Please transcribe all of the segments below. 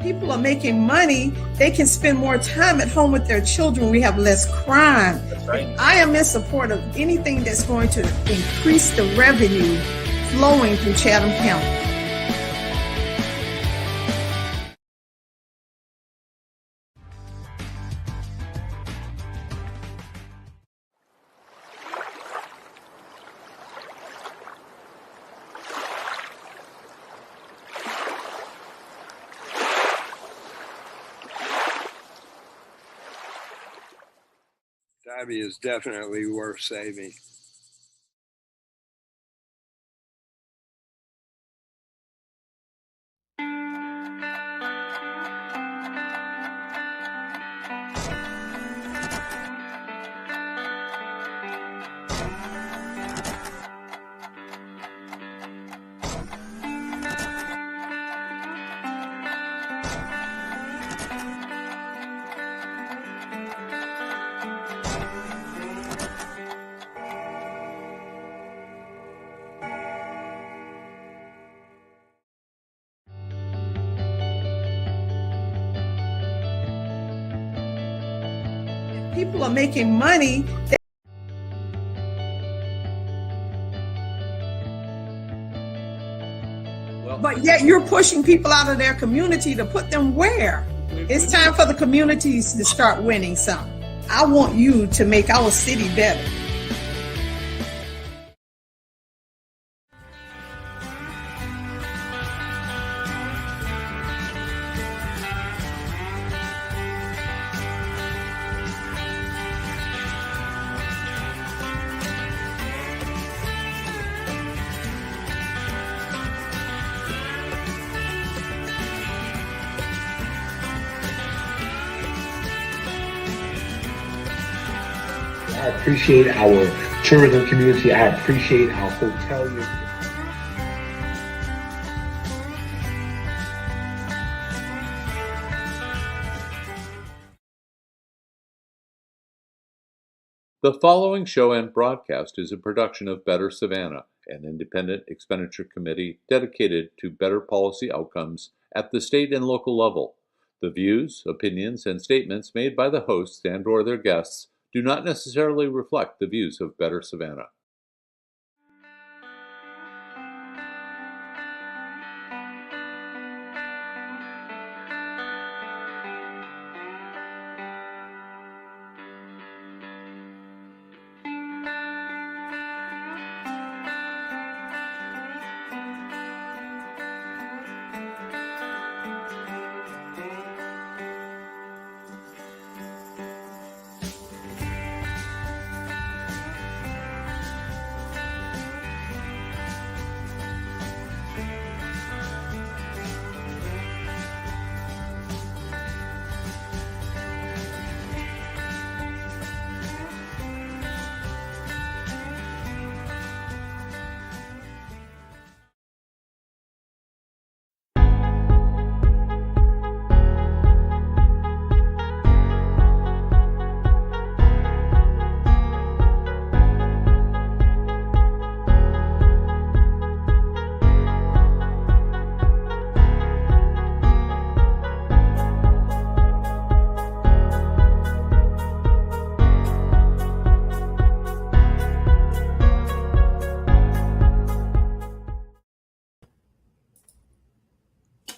People are making money. They can spend more time at home with their children. We have less crime. Right. I am in support of anything that's going to increase the revenue flowing through Chatham County. Ivy is definitely worth saving. People are making money. But yet you're pushing people out of their community to put them where? It's time for the communities to start winning some. I want you to make our city better. I appreciate our tourism community. I appreciate our hoteliers. The following show and broadcast is a production of Better Savannah, an independent expenditure committee dedicated to better policy outcomes at the state and local level. The views, opinions, and statements made by the hosts and/or their guests do not necessarily reflect the views of Better Savannah.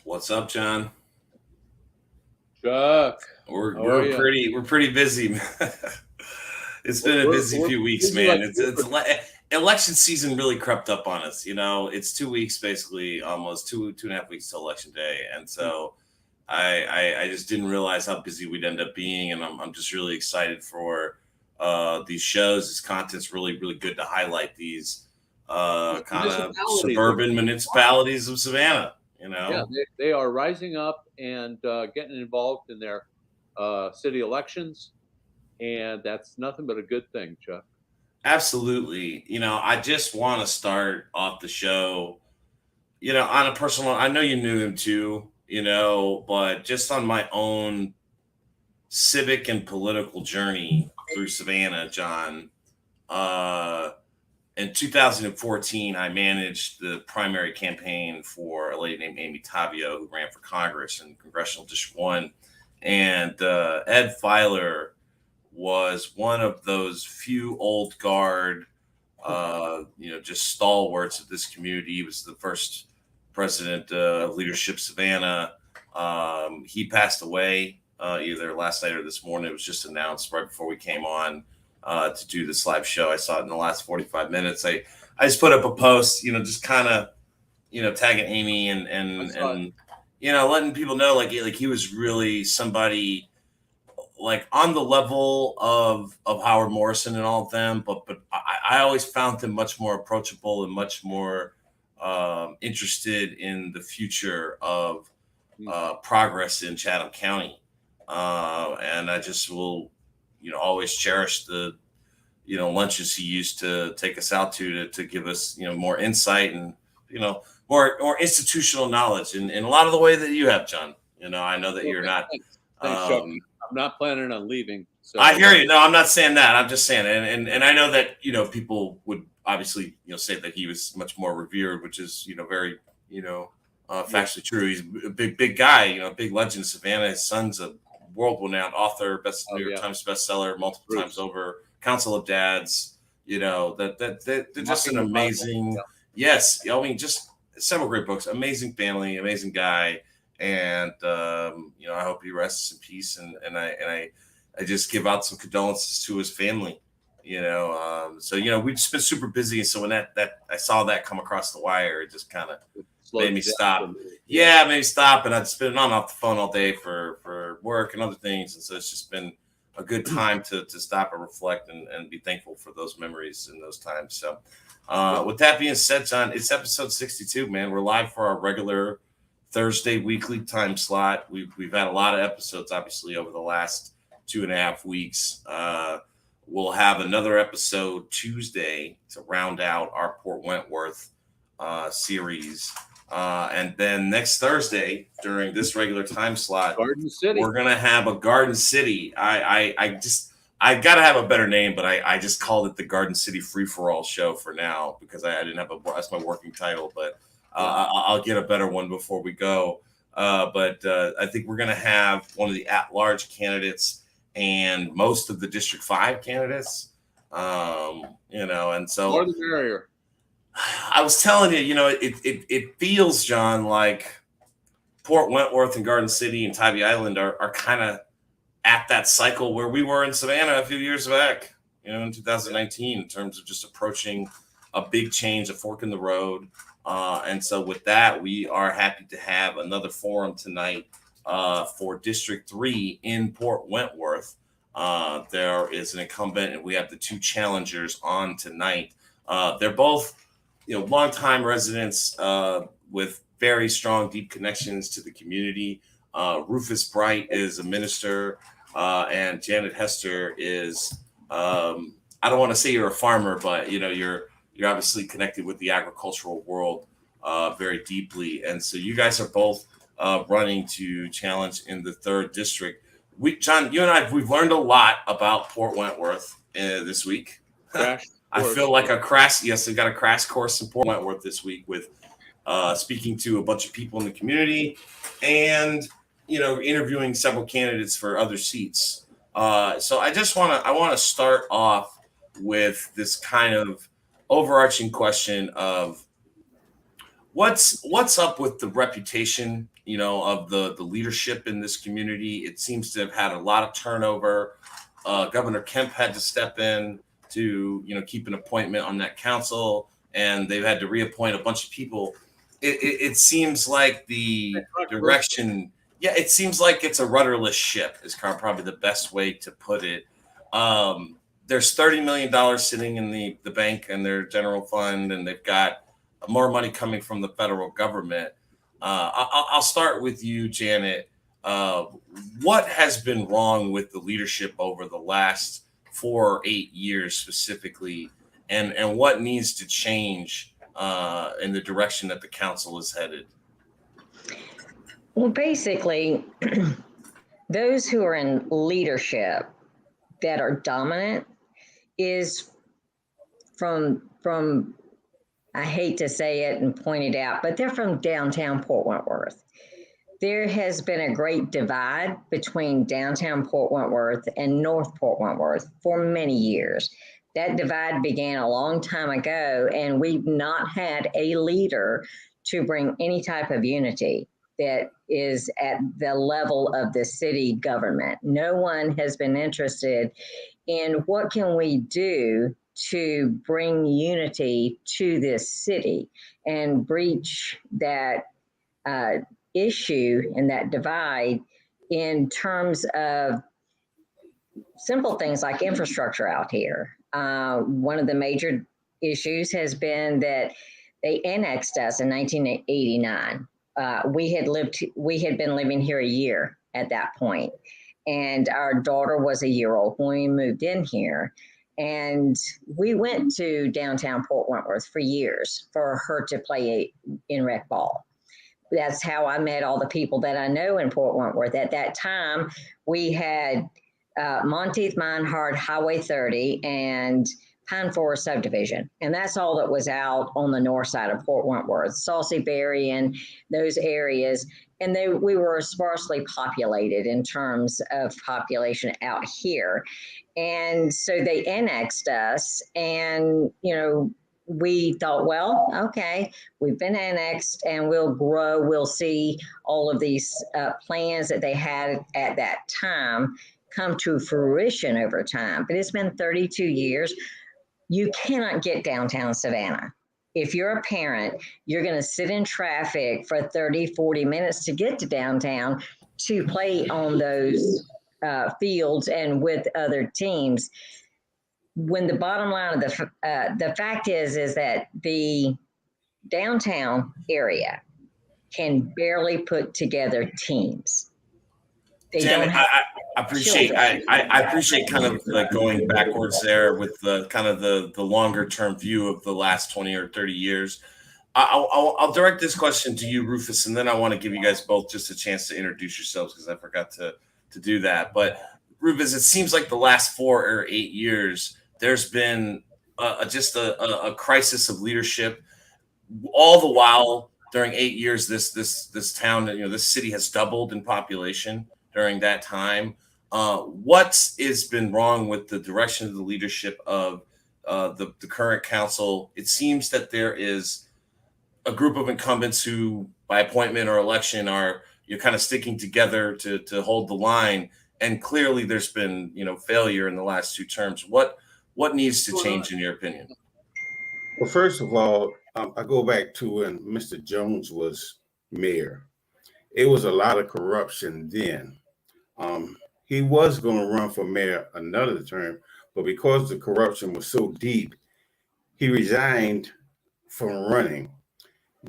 What's up, John? Chuck, we're pretty busy. It's been a busy few weeks, man. It's election season really crept up on us. You know, it's 2 weeks, basically, almost two and a half weeks to election day, and so I just didn't realize how busy we'd end up being, and I'm just really excited for these shows. This content's really good to highlight these kind of suburban municipalities of Savannah. You know, yeah, they are rising up and getting involved in their city elections, and that's nothing but a good thing, Chuck. Absolutely. You know, I just want to start off the show, you know, on a personal, I know you knew him too, you know, but just on my own civic and political journey through Savannah, John, and in 2014, I managed the primary campaign for a lady named Amy Tavio, who ran for Congress in Congressional District 1. And Ed Filer was one of those few old guard, just stalwarts of this community. He was the first president of Leadership Savannah. He passed away either last night or this morning. It was just announced right before we came on to do this live show. I saw it in the last 45 minutes. I just put up a post, just kind of, tagging Amy and letting people know like he was really somebody like on the level of Howard Morrison and all of them, but I always found him much more approachable and much more interested in the future of progress in Chatham County. And I just will, always cherish the, lunches he used to take us out to give us, more insight and, more institutional knowledge in a lot of the way that you have, John. I know that you're not. Thanks, Chuck. I'm not planning on leaving. So I hear you. No, I'm not saying that. I'm just saying, and I know that people would obviously say that he was much more revered, which is very factually true. He's a big guy, big legend. Savannah. His son's a world-renowned author, New York Times bestseller multiple times over. Council of Dads. That they're just an amazing. Yes, I mean, just several great books. Amazing family, amazing guy. And I hope he rests in peace. And I just give out some condolences to his family. So we've just been super busy. So when that I saw that come across the wire, it just kind of made me stop. Yeah, made me stop. And I've just been off the phone all day for work and other things. And so it's just been a good time to stop and reflect and be thankful for those memories and those times. So with that being said, John, it's episode 62, man. We're live for our regular Thursday weekly time slot. We've had a lot of episodes, obviously, over the last 2.5 weeks. We'll have another episode Tuesday to round out our Port Wentworth series. And then next Thursday, during this regular time slot, Garden City. We're going to have a Garden City. I got to have a better name, but I just called it the Garden City Free-for-All Show for now because I didn't have that's my working title, but I'll get a better one before we go. But I think we're going to have one of the at-large candidates and most of the District 5 candidates, and so more the merrier. I was telling you, it feels, John, like Port Wentworth and Garden City and Tybee Island are kind of at that cycle where we were in Savannah a few years back, in 2019, in terms of just approaching a big change, a fork in the road. And so with that, we are happy to have another forum tonight for District 3 in Port Wentworth. There is an incumbent, and we have the two challengers on tonight. They're both, longtime residents with very strong, deep connections to the community. Rufus Bright is a minister, and Janet Hester is, I don't want to say you're a farmer, but, you're obviously connected with the agricultural world very deeply. And so you guys are both running to challenge in the 3rd district. John, you and we've learned a lot about Port Wentworth this week. I feel like they've got a crash course in Port Wentworth this week with speaking to a bunch of people in the community and, interviewing several candidates for other seats. So I want to start off with this kind of overarching question of what's up with the reputation, of the leadership in this community. It seems to have had a lot of turnover. Governor Kemp had to step in to, keep an appointment on that council, and they've had to reappoint a bunch of people. It seems like the direction, it seems like it's a rudderless ship is probably the best way to put it. There's $30 million sitting in the bank and their general fund, and they've got more money coming from the federal government. I'll start with you, Janet. What has been wrong with the leadership over the last 4 or 8 years specifically, and what needs to change in the direction that the council is headed? Well, basically, those who are in leadership that are dominant is from I hate to say it and point it out, but they're from downtown Port Wentworth. There has been a great divide between downtown Port Wentworth and North Port Wentworth for many years. That divide began a long time ago, and we've not had a leader to bring any type of unity that is at the level of the city government. No one has been interested in what can we do to bring unity to this city and breach that issue and that divide in terms of simple things like infrastructure out here. One of the major issues has been that they annexed us in 1989. We had been living here a year at that point, and our daughter was a year old when we moved in here. And we went to downtown Port Wentworth for years for her to play in rec ball. That's how I met all the people that I know in Port Wentworth. At that time, we had Monteith, Minehart, Highway 30, and Pine Forest subdivision. And that's all that was out on the north side of Port Wentworth, Saucy Berry and those areas. And we were sparsely populated in terms of population out here. And so they annexed us, and, we thought, well, okay, we've been annexed and we'll grow. We'll see all of these plans that they had at that time come to fruition over time. But it's been 32 years. You cannot get downtown Savannah. If you're a parent, you're going to sit in traffic for 30, 40 minutes to get to downtown to play on those fields and with other teams. When the bottom line of the fact is that the downtown area can barely put together teams. I appreciate kind of like going backwards there with the kind of the longer term view of the last 20 or 30 years. I'll direct this question to you, Rufus, and then I want to give you guys both just a chance to introduce yourselves because I forgot to do that. But Rufus, it seems like the last 4 or 8 years, there's been just a crisis of leadership. All the while, during 8 years, this town, this city has doubled in population during that time. What has been wrong with the direction of the leadership of the current council? It seems that there is a group of incumbents who, by appointment or election, you're kind of sticking together to hold the line. And clearly, there's been failure in the last 2 terms. What needs to change in your opinion? Well, first of all, I go back to when Mr. Jones was mayor. It was a lot of corruption then. He was going to run for mayor another term, but because the corruption was so deep, he resigned from running.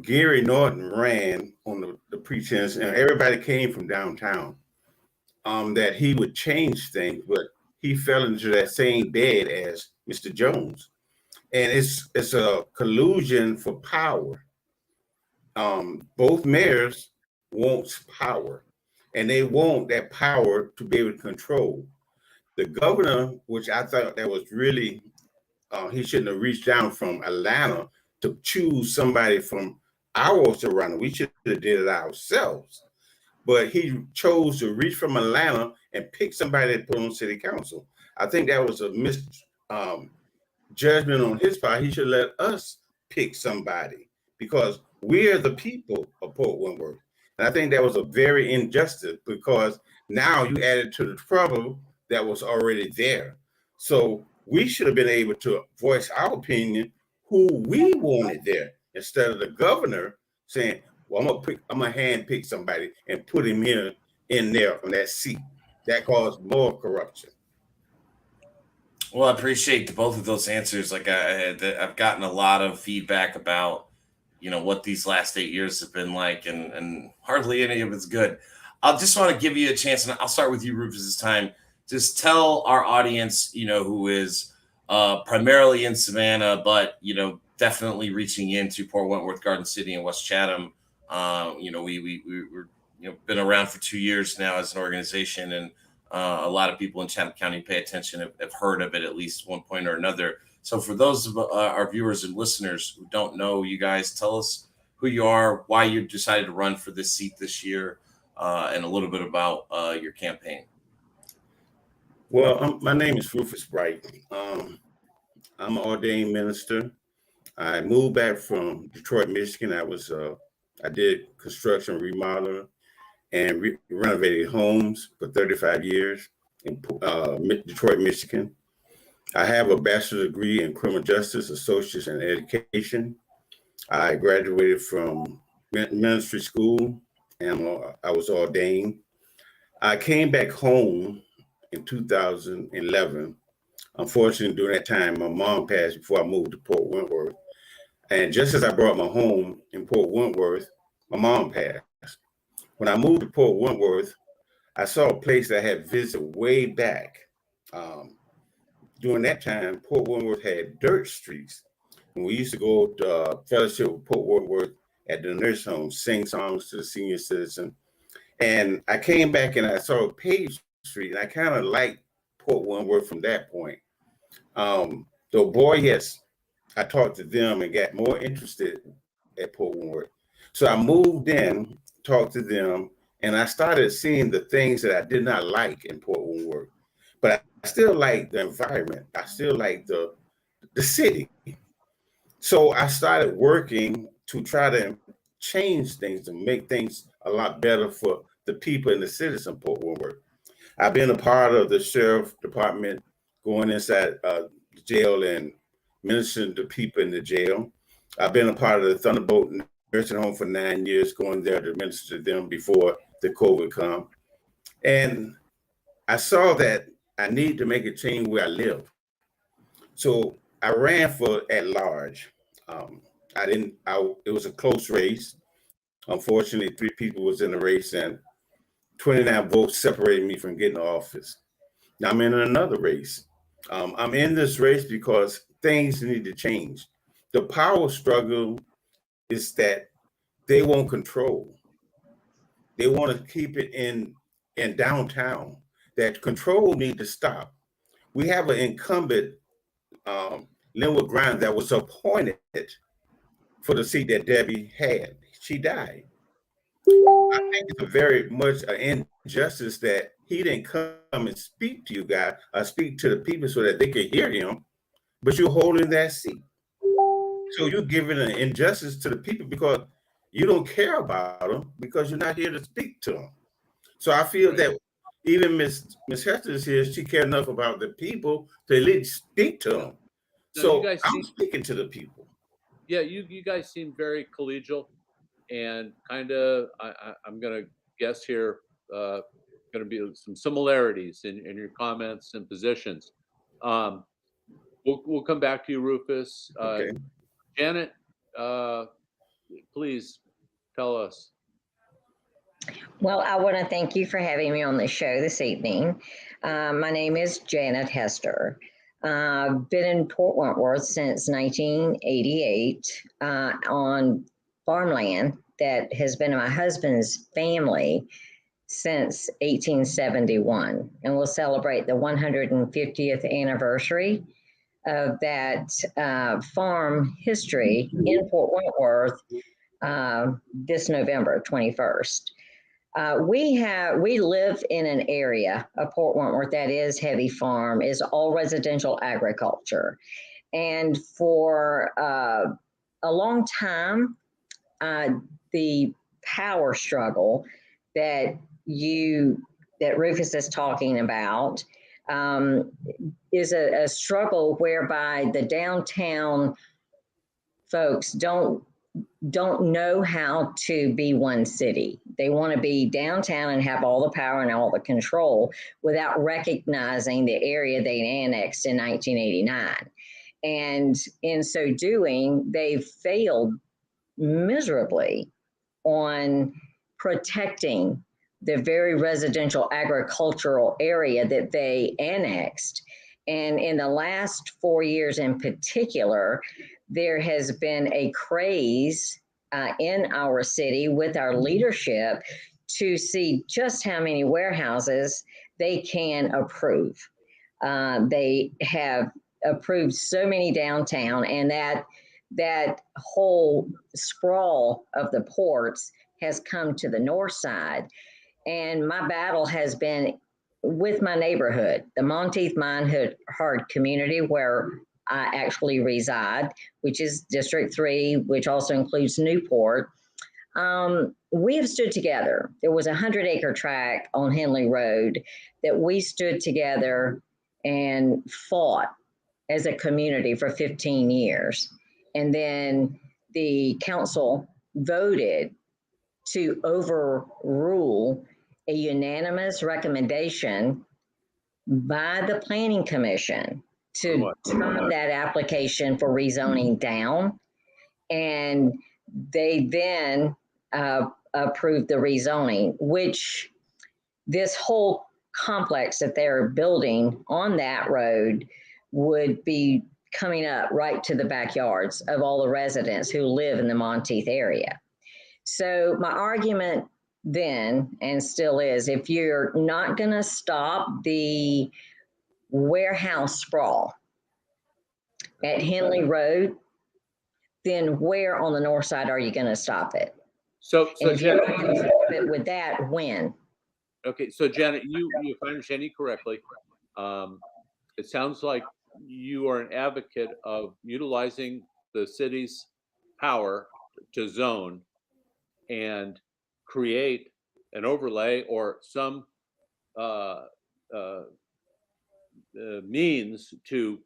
Gary Norton ran on the pretense, and everybody came from downtown, that he would change things, but he fell into that same bed as Mr. Jones. And it's a collusion for power. Both mayors want power, and they want that power to be able to control. The governor, which I thought that was really, he shouldn't have reached down from Atlanta to choose somebody from our surrounding. We should have did it ourselves. But he chose to reach from Atlanta and pick somebody to put on city council. I think that was a misjudgment on his part. He should let us pick somebody because we are the people of Port Wentworth. And I think that was a very injustice because now you added to the trouble that was already there. So we should have been able to voice our opinion who we wanted there instead of the governor saying, well, I'm gonna hand pick somebody and put him in there on that seat. That caused more corruption. Well, I appreciate both of those answers. Like I've gotten a lot of feedback about, what these last 8 years have been like, and hardly any of it's good. I'll just want to give you a chance, and I'll start with you, Rufus, this time. Just tell our audience, who is primarily in Savannah, but definitely reaching into Port Wentworth, Garden City, and West Chatham. We're been around for 2 years now as an organization, and a lot of people in Chatham County pay attention, have heard of it at least one point or another. So for those of our viewers and listeners who don't know you guys, tell us who you are, why you decided to run for this seat this year, and a little bit about your campaign. Well, my name is Rufus Bright. I'm an ordained minister. I moved back from Detroit, Michigan. I did construction, remodeling, and renovated homes for 35 years in Detroit, Michigan. I have a bachelor's degree in criminal justice, associates in education. I graduated from ministry school, and I was ordained. I came back home in 2011. Unfortunately, during that time, my mom passed before I moved to Port Wentworth. And just as I brought my home in Port Wentworth, my mom passed. When I moved to Port Wentworth, I saw a place that I had visited way back. During that time, Port Wentworth had dirt streets. And we used to go to fellowship with Port Wentworth at the nursing home, sing songs to the senior citizen. And I came back and I saw Page Street, and I kind of liked Port Wentworth from that point. The boy, yes, I talked to them and got more interested at Port Wentworth. So I moved in, talked to them, and I started seeing the things that I did not like in Port Wentworth. But I still like the environment. I still like the city. So I started working to try to change things and make things a lot better for the people in the cities of Port Wentworth. I've been a part of the sheriff department, going inside the jail and ministering to people in the jail. I've been a part of the Thunderbolt nursing home for 9 years, going there to minister to them before the COVID come. And I saw that I need to make a change where I live. So I ran for at large. It was a close race. Unfortunately, 3 people was in the race and 29 votes separated me from getting office. Now I'm in another race. I'm in this race because things need to change. The power struggle is that they want control. They want to keep it in downtown. That control need to stop. We have an incumbent, Linwood Grimes, that was appointed for the seat that Debbie had. She died. I think it's a very much an injustice that he didn't come and speak to you guys, or speak to the people so that they could hear him, but you're holding that seat. So you're giving an injustice to the people because you don't care about them, because you're not here to speak to them. So I feel that even Miss Hester is here, she cares enough about the people to at least speak to them. So I'm speaking to the people. Yeah, you guys seem very collegial and kind of, I'm going to guess here, going to be some similarities in your comments and positions. We'll come back to you, Rufus. Okay. Janet, please tell us. Well, I want to thank you for having me on the show this evening. My name is Janet Hester. I've been in Port Wentworth since 1988 on farmland that has been in my husband's family since 1871. And we'll celebrate the 150th anniversary of that farm history in Port Wentworth this November 21st. We live in an area of Port Wentworth that is heavy farm, is all residential agriculture. And for a long time, the power struggle that Rufus is talking about is a struggle whereby the downtown folks don't know how to be one city. They want to be downtown and have all the power and all the control without recognizing the area they annexed in 1989. And in so doing, they've failed miserably on protecting the very residential agricultural area that they annexed. And in the last 4 years in particular, there has been a craze in our city with our leadership to see just how many warehouses they can approve. They have approved so many downtown, and that whole sprawl of the ports has come to the north side. And my battle has been with my neighborhood, the Monteith Minehard community, where I actually reside, which is District 3, which also includes Newport. We have stood together. There was a 100-acre tract on Henley Road that we stood together and fought as a community for 15 years. And then the council voted to overrule a unanimous recommendation by the Planning Commission to turn that application for rezoning down. And they then approved the rezoning, which this whole complex that they're building on that road would be coming up right to the backyards of all the residents who live in the Monteith area. So my argument then, and still is, if you're not going to stop the warehouse sprawl at Henley Road, then where on the north side are you going to stop it? So if you're not going to stop it with that, when? Okay, so Janet, if I understand you correctly, it sounds like you are an advocate of utilizing the city's power to zone and create an overlay or some means to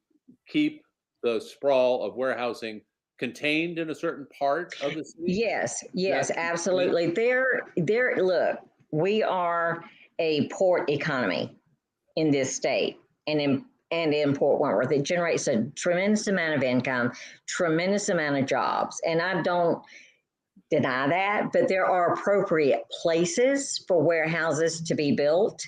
keep the sprawl of warehousing contained in a certain part of the city? Yes, absolutely. Look, we are a port economy in this state and in Port Wentworth. It generates a tremendous amount of income, tremendous amount of jobs. And I don't deny that, but there are appropriate places for warehouses to be built.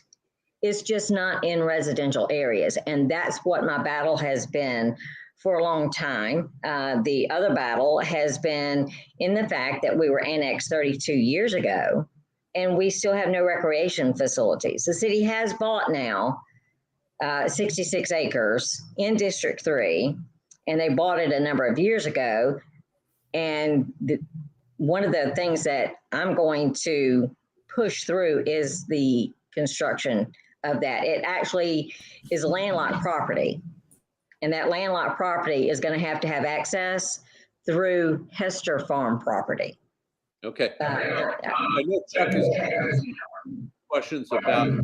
It's just not in residential areas. And that's what my battle has been for a long time. The other battle has been in the fact that we were annexed 32 years ago, and we still have no recreation facilities. The city has bought now 66 acres in District 3, and they bought it a number of years ago. And one of the things that I'm going to push through is the construction of that. It actually is landlocked property. And that landlocked property is going to have access through Hester farm property. Okay. I know Chuck is questions about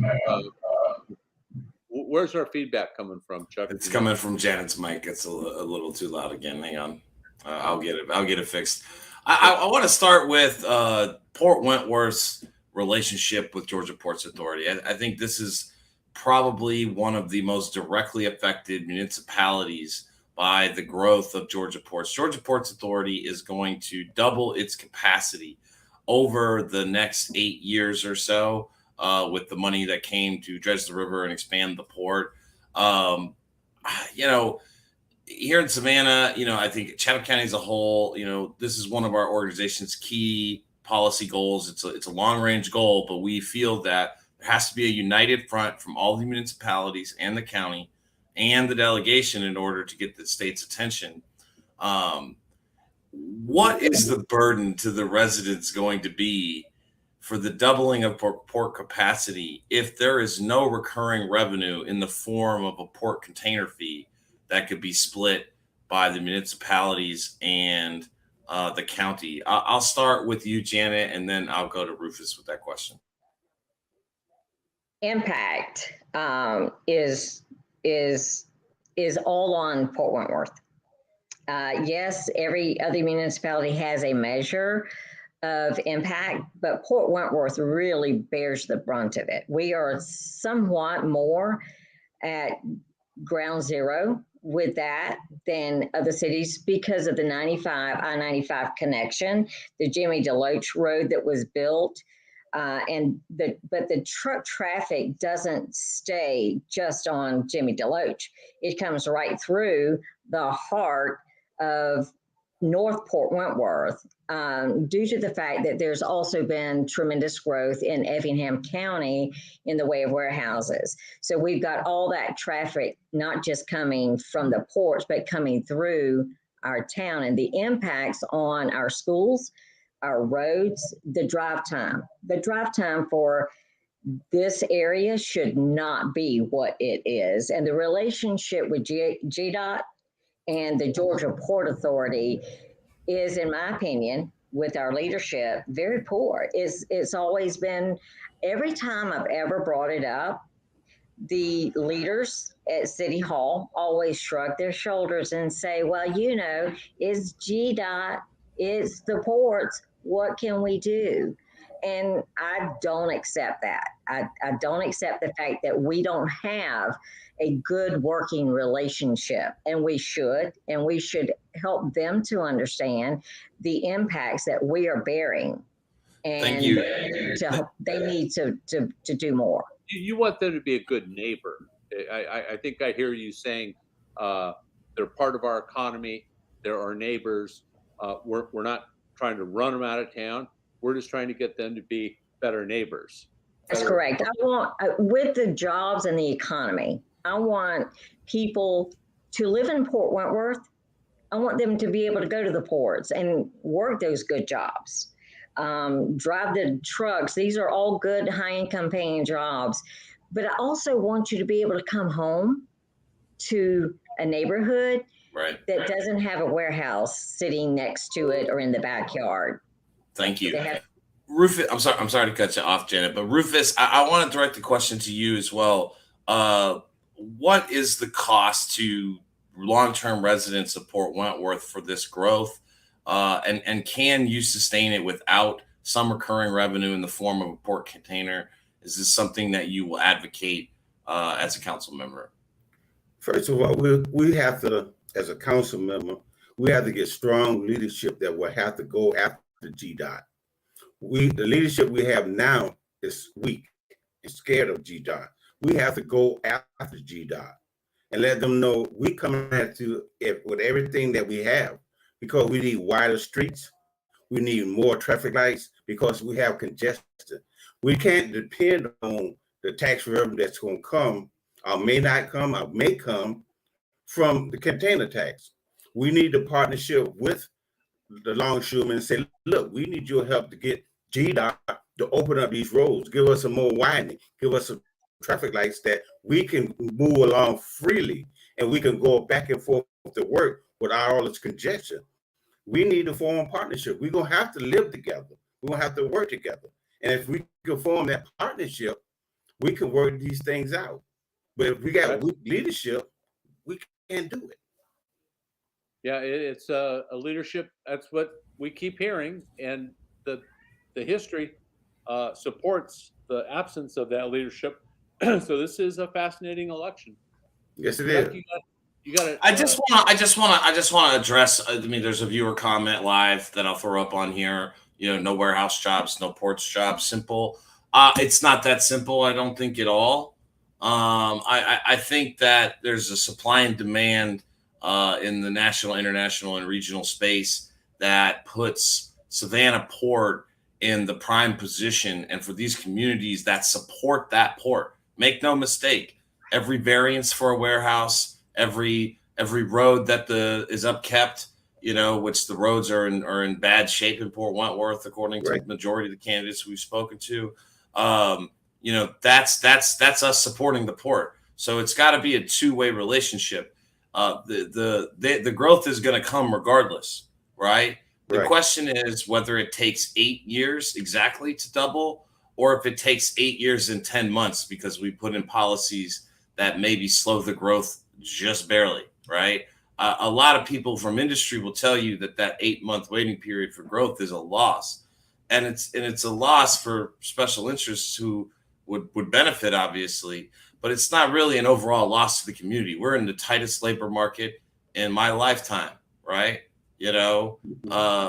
where's our feedback coming from, Chuck? It's coming from Janet's mic. It's a little too loud again. Hang on. I'll get it fixed. I want to start with Port Wentworth's relationship with Georgia Ports Authority. I think this is probably one of the most directly affected municipalities by the growth of Georgia Ports. Georgia Ports Authority is going to double its capacity over the next 8 years or so with the money that came to dredge the river and expand the port. Here in Savannah, I think Chatham County as a whole, this is one of our organization's key policy goals. It's a long-range goal, but we feel that there has to be a united front from all the municipalities and the county and the delegation in order to get the state's attention. What is the burden to the residents going to be for the doubling of port capacity if there is no recurring revenue in the form of a port container fee that could be split by the municipalities and the county? I'll start with you, Janet, and then I'll go to Rufus with that question. Impact is all on Port Wentworth. Yes, every other municipality has a measure of impact, but Port Wentworth really bears the brunt of it. We are somewhat more at ground zero with that than other cities because of the I-95 connection, the Jimmy DeLoach Road that was built. But the truck traffic doesn't stay just on Jimmy DeLoach. It comes right through the heart of North Port Wentworth, due to the fact that there's also been tremendous growth in Effingham County in the way of warehouses. So we've got all that traffic, not just coming from the ports, but coming through our town, and the impacts on our schools, our roads, the drive time. The drive time for this area should not be what it is. And the relationship with GDOT and the Georgia Port Authority is, in my opinion, with our leadership, very poor. It's always been, every time I've ever brought it up, the leaders at City Hall always shrug their shoulders and say, well, you know, it's GDOT, it's the ports, what can we do? And I don't accept that. I don't accept the fact that we don't have a good working relationship, and we should help them to understand the impacts that we are bearing. And Thank you. They need to do more. You want them to be a good neighbor. I think I hear you saying they're part of our economy. They're our neighbors. We're not trying to run them out of town. We're just trying to get them to be better neighbors. That's correct. I want, with the jobs and the economy, I want people to live in Port Wentworth. I want them to be able to go to the ports and work those good jobs. Drive the trucks. These are all good high-income paying jobs. But I also want you to be able to come home to a neighborhood that doesn't have a warehouse sitting next to it or in the backyard. Thank you. Rufus, I'm sorry to cut you off, Janet, but Rufus, I want to direct the question to you as well. What is the cost to long-term residents of Port Wentworth for this growth? And can you sustain it without some recurring revenue in the form of a port container? Is this something that you will advocate as a council member? First of all, we have to, as a council member, we have to get strong leadership that will have to go after GDOT. The leadership we have now is weak and scared of GDOT. We have to go after GDOT and let them know we coming at you with everything that we have, because we need wider streets. We need more traffic lights because we have congestion. We can't depend on the tax revenue that's going to come, or may not come, or may come from the container tax. We need a partnership with the longshoremen and say, look, we need your help to get GDOT to open up these roads, give us some more widening, give us some traffic lights that we can move along freely and we can go back and forth to work without all this congestion. We need to form a partnership. We're going to have to live together. We're going to have to work together. And if we can form that partnership, we can work these things out. But if we got weak leadership, we can't do it. Yeah, it's a leadership. That's what we keep hearing. And the history supports the absence of that leadership. So this is a fascinating election. Yes, it is. You got it. I just want to address. I mean, there's a viewer comment live that I'll throw up on here. You know, no warehouse jobs, no ports jobs. Simple. It's not that simple. I don't think at all. I think that there's a supply and demand in the national, international, and regional space that puts Savannah Port in the prime position, and for these communities that support that port. Make no mistake, every variance for a warehouse, every road that is upkept, you know, which the roads are in bad shape in Port Wentworth, according to the majority of the candidates we've spoken to. You know, that's us supporting the port. So it's got to be a two-way relationship. The growth is going to come regardless, right? The question is whether it takes 8 years exactly to double, or if it takes 8 years and 10 months because we put in policies that maybe slow the growth just barely, right? A lot of people from industry will tell you that 8-month waiting period for growth is a loss, and it's a loss for special interests who would benefit, obviously, but it's not really an overall loss to the community. We're in the tightest labor market in my lifetime, right? You know,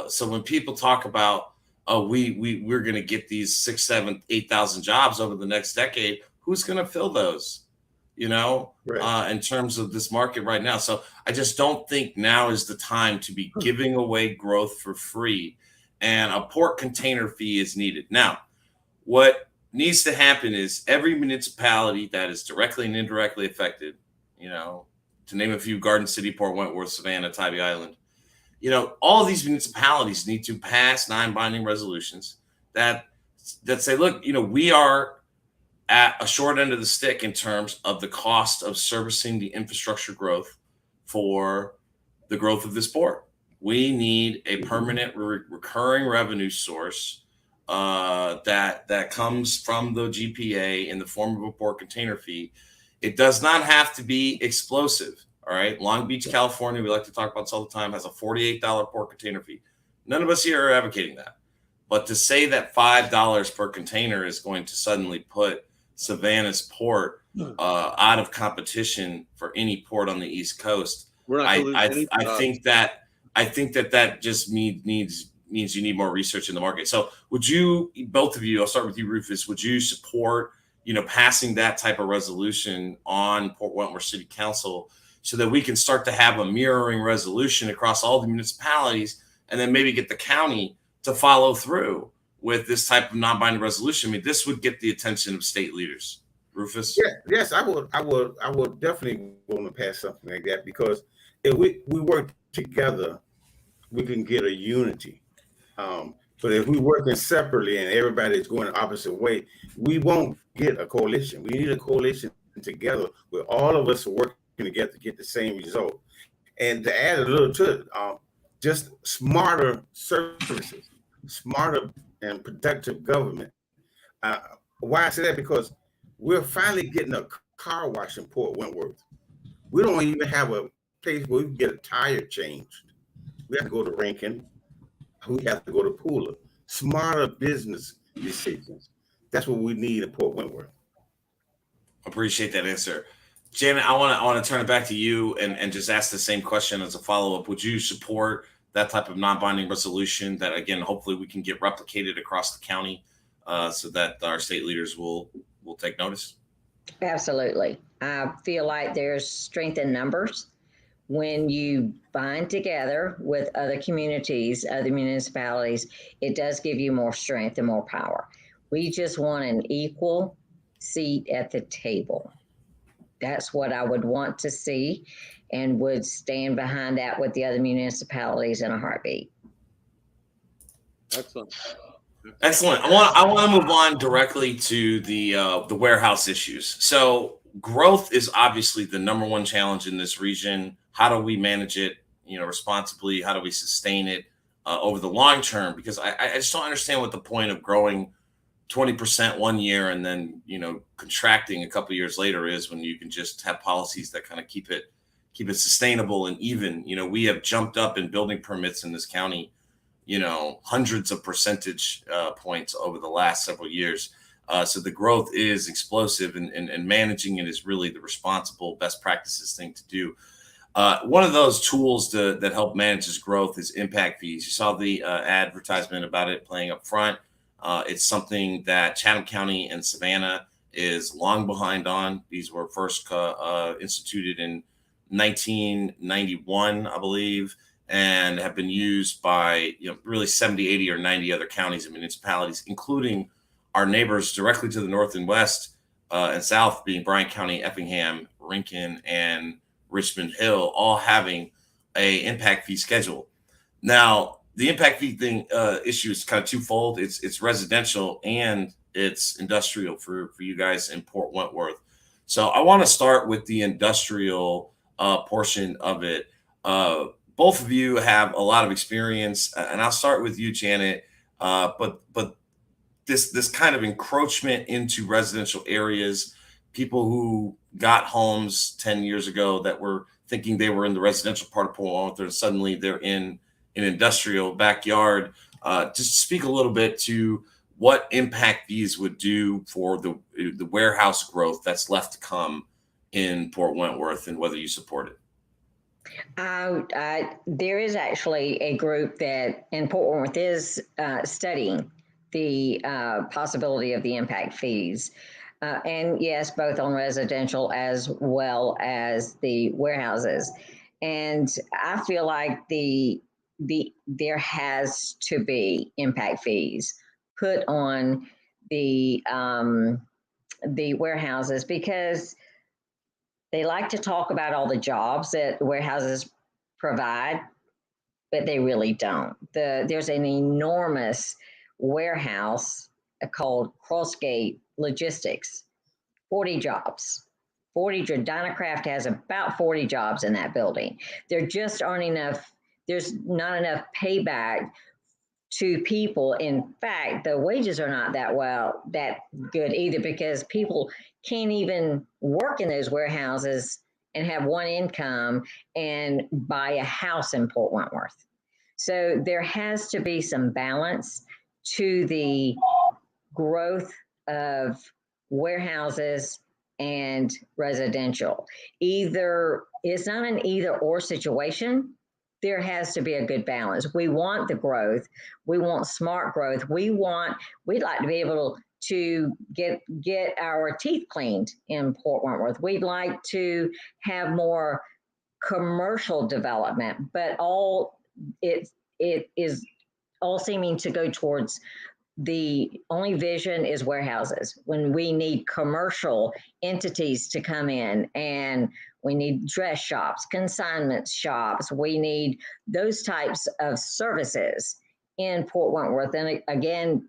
so when people talk about, oh, we're going to get these 6, 7, 8,000 jobs over the next decade, who's going to fill those? Right. in terms of this market right now. So I just don't think now is the time to be giving away growth for free, and a port container fee is needed. Now, what needs to happen is every municipality that is directly and indirectly affected, to name a few: Garden City, Port Wentworth, Savannah, Tybee Island, all of these municipalities need to pass non-binding resolutions that say, look, we are at a short end of the stick in terms of the cost of servicing the infrastructure growth for the growth of this port. We need a permanent recurring revenue source that comes from the GPA in the form of a port container fee. It does not have to be explosive. All right. Long Beach, California, we like to talk about this all the time, has a $48 port container fee. None of us here are advocating that. But to say that $5 per container is going to suddenly put Savannah's port out of competition for any port on the East Coast, I think that just means you need more research in the market. So would you, both of you, I'll start with you, Rufus, would you support, passing that type of resolution on Port Wentworth City Council so that we can start to have a mirroring resolution across all the municipalities, and then maybe get the county to follow through with this type of non-binding resolution? I mean, this would get the attention of state leaders. Rufus? Yeah, yes, I would definitely want to pass something like that, because if we work together, we can get a unity. But if we're working separately and everybody's going the opposite way, we won't get a coalition. We need a coalition together where all of us are working together to get the same result. And to add a little to it, just smarter services, smarter and productive government. Why I say that? Because we're finally getting a car wash in Port Wentworth. We don't even have a place where we can get a tire changed. We have to go to Rankin. We have to go to Pooler. Smarter business decisions. That's what we need in Port Wentworth. Appreciate that answer. Janet, I want to turn it back to you and just ask the same question as a follow-up. Would you support that type of non-binding resolution that, again, hopefully we can get replicated across the county so that our state leaders will take notice? Absolutely. I feel like there's strength in numbers. When you bind together with other communities, other municipalities, it does give you more strength and more power. We just want an equal seat at the table. That's what I would want to see, and would stand behind that with the other municipalities in a heartbeat. Excellent. I want to move on directly to the warehouse issues. So growth is obviously the number one challenge in this region. How do we manage it, responsibly? How do we sustain it over the long term? Because I just don't understand what the point of growing 20% one year and then, contracting a couple of years later is, when you can just have policies that kind of keep it sustainable and even. We have jumped up in building permits in this county, hundreds of percentage points over the last several years. So the growth is explosive, and managing it is really the responsible best practices thing to do. One of those tools that help manage this growth is impact fees. You saw the advertisement about it playing up front. It's something that Chatham County and Savannah is long behind on. These were first instituted in 1991, I believe, and have been used by really 70, 80, or 90 other counties and municipalities, including our neighbors directly to the north and west and south, being Bryan County, Effingham, Rankin, and Richmond Hill, all having a impact fee schedule. Now, the impact fee thing issue is kind of twofold. It's residential and it's industrial for you guys in Port Wentworth. So I want to start with the industrial portion of it. Both of you have a lot of experience, and I'll start with you, Janet. But this kind of encroachment into residential areas, people who got homes 10 years ago that were thinking they were in the residential part of Port Wentworth, and suddenly they're in an industrial backyard. Just speak a little bit to what impact these would do for the warehouse growth that's left to come in Port Wentworth, and whether you support it. There is actually a group that in Port Wentworth is studying the possibility of the impact fees. And yes, both on residential as well as the warehouses. And I feel like there has to be impact fees put on the warehouses, because they like to talk about all the jobs that warehouses provide, but they really don't. There's an enormous warehouse called Crossgate Logistics, 40 jobs. Dynacraft has about 40 jobs in that building. There just aren't enough, there's not enough payback to people. In fact, the wages are not that good either, because people can't even work in those warehouses and have one income and buy a house in Port Wentworth. So there has to be some balance to the growth of warehouses and residential. Either, it's not an either or situation. There has to be a good balance. We want the growth. We want smart growth. We'd like to be able to get our teeth cleaned in Port Wentworth. We'd like to have more commercial development, but it is all seeming to go towards the only vision is warehouses, when we need commercial entities to come in, and we need dress shops, consignment shops. We need those types of services in Port Wentworth. And again,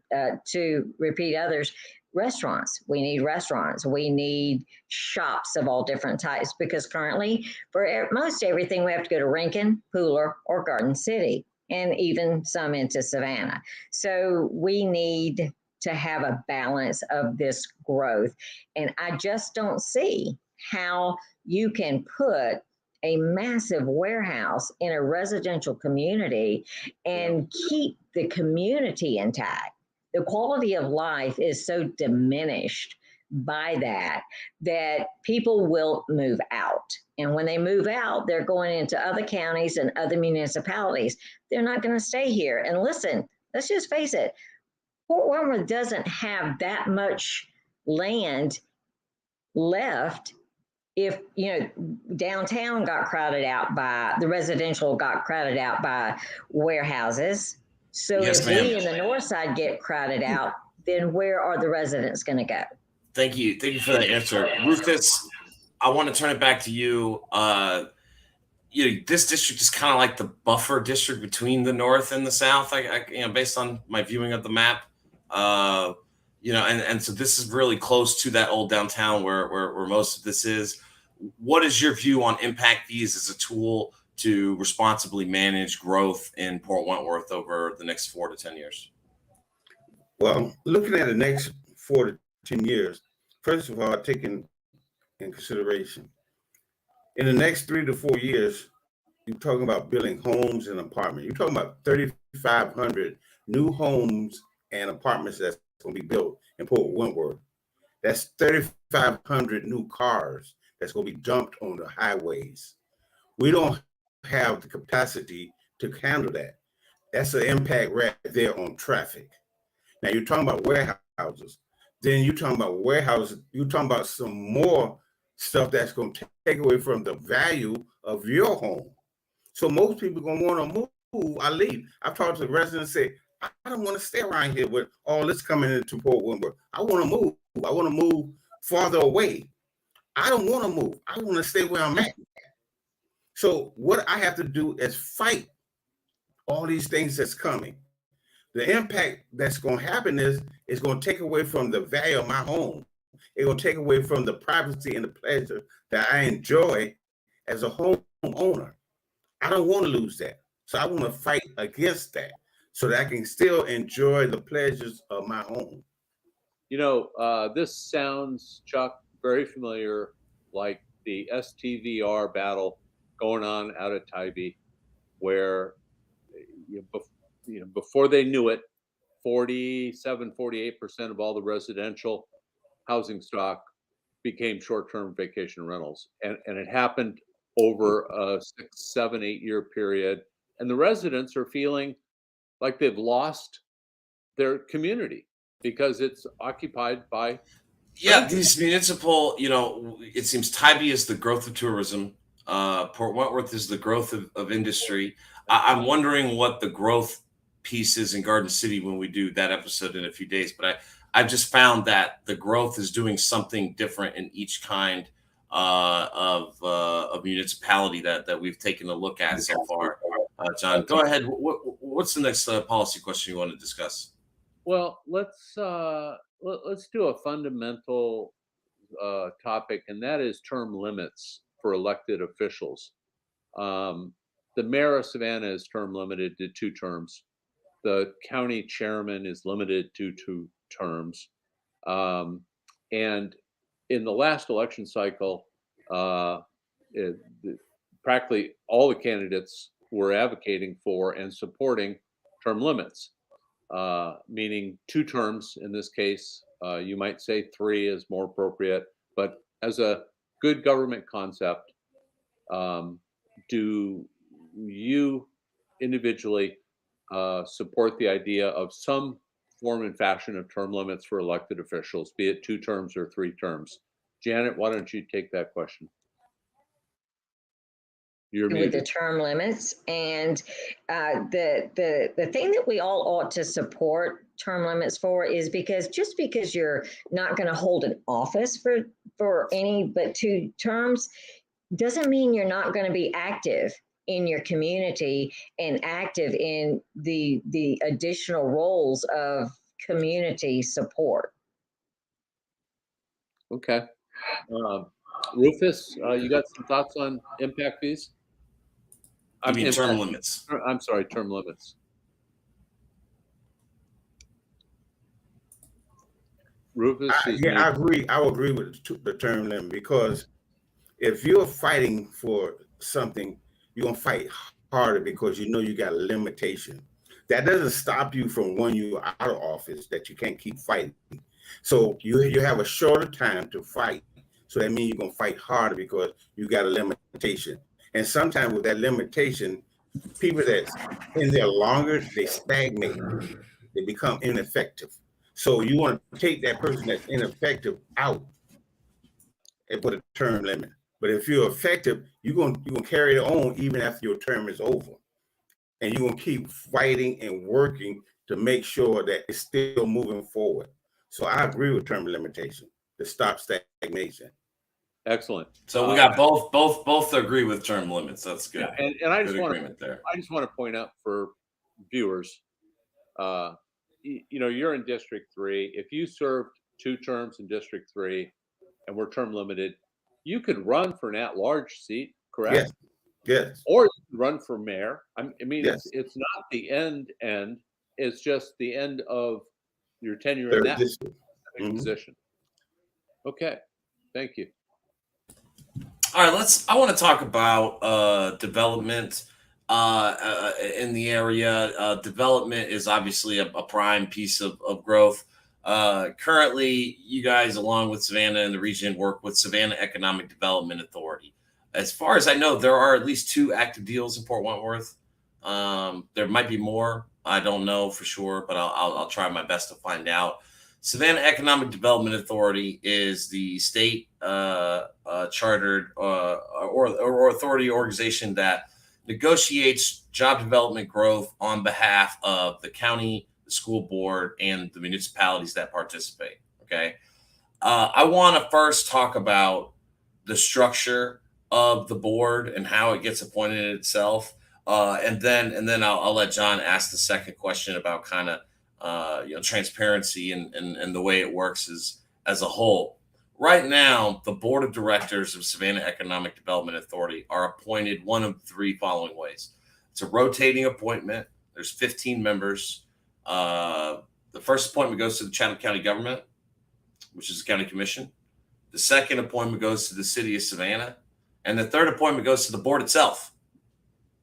to repeat others, restaurants. We need restaurants. We need shops of all different types, because currently for most everything, we have to go to Rankin, Pooler, or Garden City, and even some into Savannah. So we need to have a balance of this growth. And I just don't see how you can put a massive warehouse in a residential community and keep the community intact. The quality of life is so diminished by that people will move out. And when they move out, they're going into other counties and other municipalities. They're not going to stay here. And listen, let's just face it, Port Wentworth doesn't have that much land left. If, downtown got crowded out by, the residential got crowded out by warehouses. So Yes, if ma'am. we in the north side get crowded out, then where are the residents going to go? Thank you for that answer, Rufus. I want to turn it back to you. This district is kind of like the buffer district between the north and the south. Based on my viewing of the map, and so this is really close to that old downtown where most of this is. What is your view on impact fees as a tool to responsibly manage growth in Port Wentworth over the next 4 to 10 years? Well, looking at the next 4 to 10 years, first of all, taking in consideration, in the next 3 to 4 years, you're talking about building homes and apartments. You're talking about 3,500 new homes and apartments that's going to be built in Port Wentworth. That's 3,500 new cars that's going to be dumped on the highways. We don't have the capacity to handle that. That's an impact right there on traffic. Now you're talking about warehouses. Then you're talking about warehouses. You're talking about some more stuff that's going to take away from the value of your home. So most people are going to want to move. I leave. I've talked to the residents and say, I don't want to stay around here with all this coming into Port Wentworth. I want to move. I want to move farther away. I don't want to move. I want to stay where I'm at. So what I have to do is fight all these things that's coming. The impact that's going to happen is it's going to take away from the value of my home. It's going to take away from the privacy and the pleasure that I enjoy as a homeowner. I don't want to lose that. So I want to fight against that so that I can still enjoy the pleasures of my home. This sounds, Chuck, very familiar, like the STVR battle going on out at Tybee, where before they knew it, 48% of all the residential housing stock became short-term vacation rentals. And it happened over a 6, 7, 8 year period. And the residents are feeling like they've lost their community because it's occupied by Yeah, these municipal, it seems Tybee is the growth of tourism. Port Wentworth is the growth of industry. I'm wondering what the growth piece is in Garden City when we do that episode in a few days. But I've just found that the growth is doing something different in each kind of municipality that we've taken a look at so far. John, go ahead. What's the next policy question you want to discuss? Well, let's do a fundamental topic, and that is term limits for elected officials. The mayor of Savannah is term limited to 2 terms. The county chairman is limited to 2 terms. And in the last election cycle, practically all the candidates were advocating for and supporting term limits, meaning 2 terms in this case. You might say 3 is more appropriate, but as a good government concept, do you individually support the idea of some form and fashion of term limits for elected officials, be it 2 terms or 3 terms? Janet, why don't you take that question? You're with the muted. term limits, and the thing that we all ought to support term limits for is because just because you're not going to hold an office for any but 2 terms doesn't mean you're not going to be active in your community and active in the additional roles of community support. Okay. Rufus, you got some thoughts on impact fees? I mean, term limits. I'm sorry, term limits. Rufus? I agree. I would agree with the term limit, because if you're fighting for something, you're going to fight harder because you know you got a limitation. That doesn't stop you from when you're out of office that you can't keep fighting. So you have a shorter time to fight. So that means you're going to fight harder because you got a limitation. And sometimes with that limitation, people that's in there longer, they stagnate. They become ineffective. So you want to take that person that's ineffective out and put a term limit. But if you're effective, you're going to carry it on even after your term is over. And you're going to keep fighting and working to make sure that it's still moving forward. So I agree with term limitation to stop stagnation. Excellent. So we got both agree with term limits. That's good. Yeah, and I just want to point out for viewers, you're in District 3. If you served 2 terms in District 3 and were term limited, you could run for an at-large seat, correct? Yes. Yes. Or you could run for mayor. I mean, yes. It's not the end. It's just the end of your tenure in that position. Okay. Thank you. All right, I want to talk about development in the area. Development is obviously a prime piece of growth. Currently, you guys, along with Savannah and the region, work with Savannah Economic Development Authority. As far as I know, there are at least 2 active deals in Port Wentworth. There might be more. I don't know for sure, but I'll try my best to find out. Savannah Economic Development Authority is the state chartered or authority organization that negotiates job development growth on behalf of the county, the school board, and the municipalities that participate. Okay. I want to first talk about the structure of the board and how it gets appointed itself. And then I'll let John ask the second question about kind of transparency and the way it works as a whole. Right now, the board of directors of Savannah Economic Development Authority are appointed one of 3 following ways. It's a rotating appointment. There's 15 members. The first appointment goes to the Chatham County government, which is the county commission. The second appointment goes to the city of Savannah. And the third appointment goes to the board itself.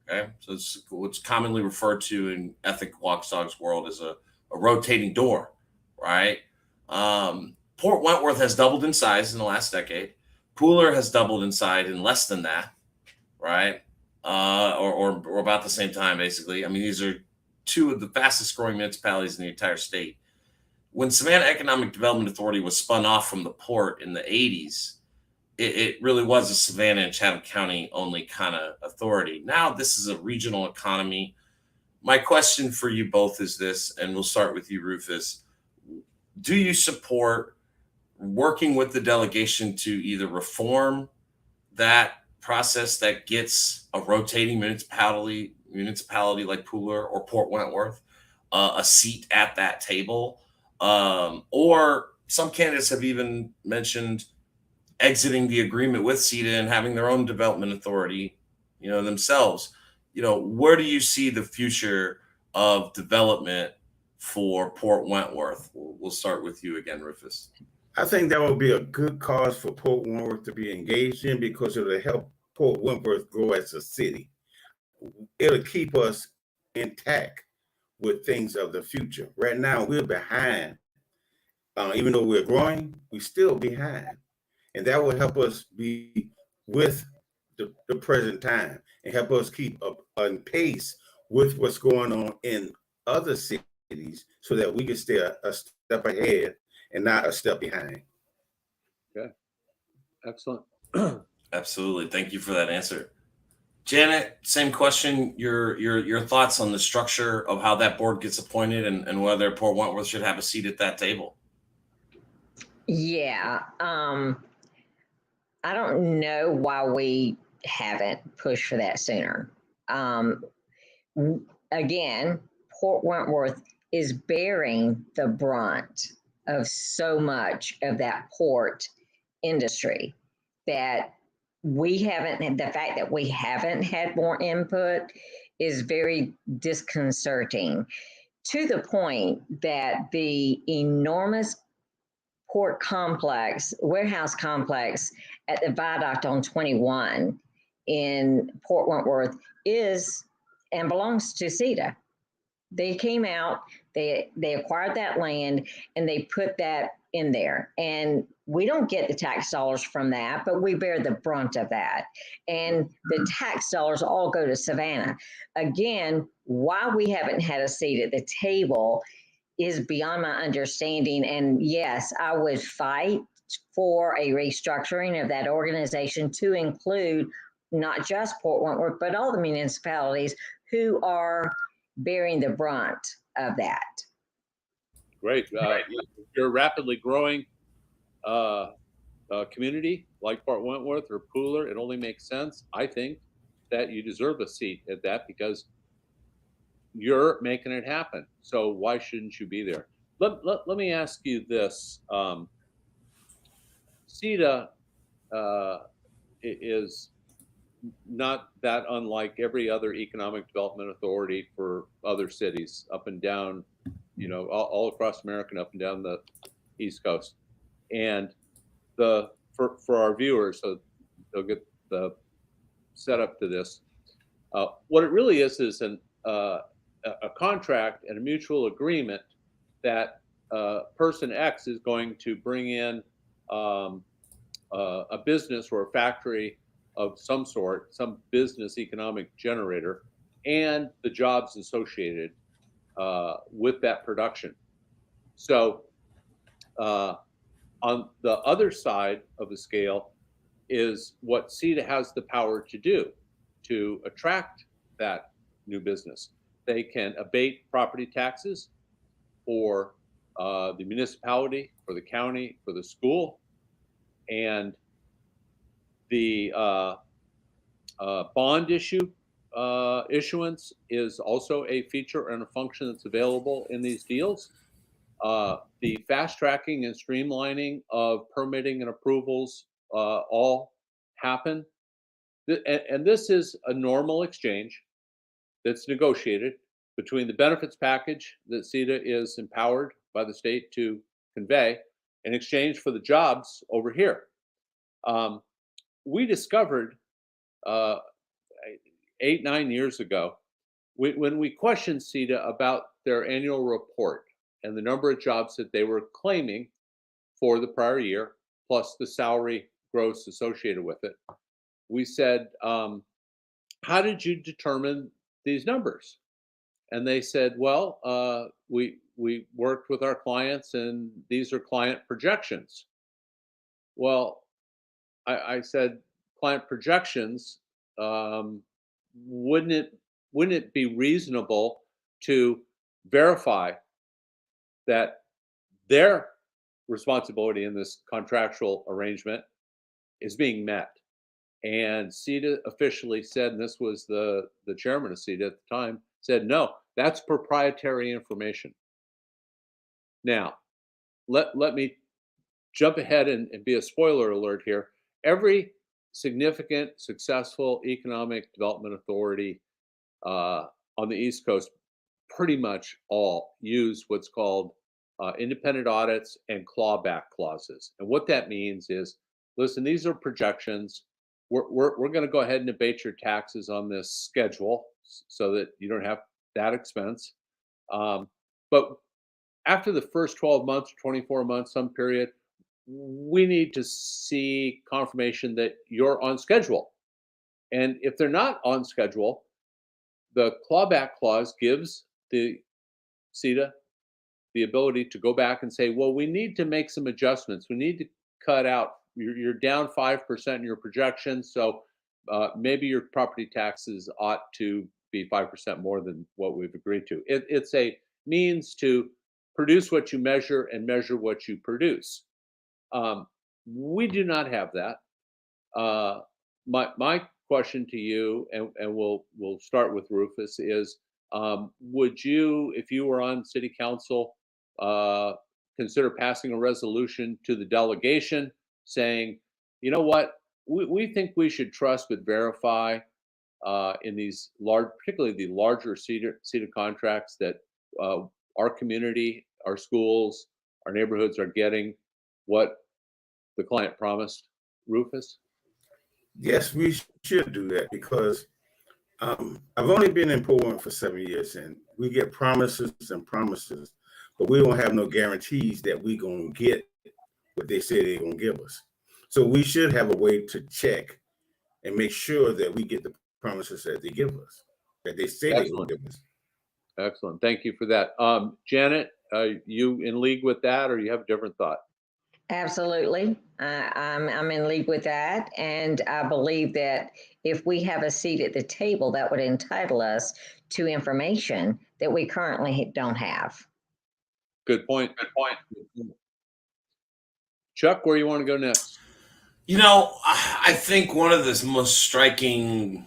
Okay, so it's what's commonly referred to in ethic watchdog's world as a rotating door, right? Port Wentworth has doubled in size in the last decade. Pooler has doubled in size in less than that, right? Or about the same time, basically. I mean, these are 2 of the fastest growing municipalities in the entire state. when Savannah Economic Development Authority was spun off from the port in the 80s, it really was a Savannah and Chatham County only kind of authority. Now this is a regional economy. My question for you both is this, and we'll start with you, Rufus. Do you support working with the delegation to either reform that process that gets a rotating municipality like Pooler or Port Wentworth a seat at that table? Or some candidates have even mentioned exiting the agreement with CETA and having their own development authority, themselves. Where do you see the future of development for Port Wentworth? We'll start with you again, Rufus. I think that would be a good cause for Port Wentworth to be engaged in, because it'll help Port Wentworth grow as a city. It'll keep us intact with things of the future. Right now, we're behind. Even though we're growing, we're still behind. And that will help us be with the present time and help us keep up on pace with what's going on in other cities, so that we can stay a step ahead and not a step behind. Okay, excellent. Absolutely. Thank you for that answer. Janet, same question. Your thoughts on the structure of how that board gets appointed and whether Port Wentworth should have a seat at that table. Yeah. I don't know why we haven't pushed for that sooner. Again, Port Wentworth is bearing the brunt of so much of that port industry that we haven't, the fact that we haven't had more input is very disconcerting, to the point that the enormous port complex, warehouse complex at the viaduct on 21 in Port Wentworth is and belongs to CETA. They came out, they acquired that land, and they put that in there. And we don't get the tax dollars from that, but we bear the brunt of that. And the tax dollars all go to Savannah. Again, why we haven't had a seat at the table is beyond my understanding. And yes, I would fight for a restructuring of that organization to include not just Port Wentworth, but all the municipalities who are bearing the brunt of that. Great. You're a rapidly growing community like Port Wentworth or Pooler. It only makes sense, I think, that you deserve a seat at that, because you're making it happen. So why shouldn't you be there? Let me ask you this. CETA is not that unlike every other economic development authority for other cities up and down, all across America and up and down the East Coast. And for our viewers, so they'll get the setup to this. What it really is a contract and a mutual agreement that person X is going to bring in a business or a factory of some sort, some business economic generator, and the jobs associated with that production. So on the other side of the scale is what CETA has the power to do to attract that new business. They can abate property taxes for the municipality, for the county, for the school, and the bond issuance is also a feature and a function that's available in these deals. The fast tracking and streamlining of permitting and approvals all happen. And this is a normal exchange that's negotiated between the benefits package that CETA is empowered by the state to convey in exchange for the jobs over here. We discovered 8-9 years ago, when we questioned CETA about their annual report and the number of jobs that they were claiming for the prior year, plus the salary gross associated with it, we said, how did you determine these numbers? And they said, well, we we worked with our clients, and these are client projections. Well, I said, client projections, wouldn't it be reasonable to verify that their responsibility in this contractual arrangement is being met? And CETA officially said, and this was the chairman of CETA at the time, said, no, that's proprietary information. Now, let me jump ahead and be a spoiler alert here. Every significant, successful economic development authority on the East Coast, pretty much all use what's called independent audits and clawback clauses. And what that means is, listen, these are projections. We're going to go ahead and abate your taxes on this schedule so that you don't have that expense. But after the first 12 months, 24 months, some period, we need to see confirmation that you're on schedule. And if they're not on schedule, the clawback clause gives the CETA the ability to go back and say, well, we need to make some adjustments. We need to cut out, you're down 5% in your projections, so maybe your property taxes ought to be 5% more than what we've agreed to. It's a means to produce what you measure and measure what you produce. We do not have that. My question to you, and we'll start with Rufus, is would you, if you were on city council, consider passing a resolution to the delegation saying, you know what, we think we should trust but verify in these large, particularly the larger CETA contracts, that our community, our schools, our neighborhoods are getting what the client promised? Rufus? Yes, we should do that, because I've only been in Port Wentworth for 7 years, and we get promises and promises, but we don't have no guarantees that we're going to get what they say they're going to give us. So we should have a way to check and make sure that we get the promises that they give us, that they say they're going to give us. Excellent. Thank you for that. Janet, are you in league with that, or you have a different thought? Absolutely. I'm in league with that. And I believe that if we have a seat at the table, that would entitle us to information that we currently don't have. Good point. Good point. Chuck, where you want to go next? You know, I think one of the most striking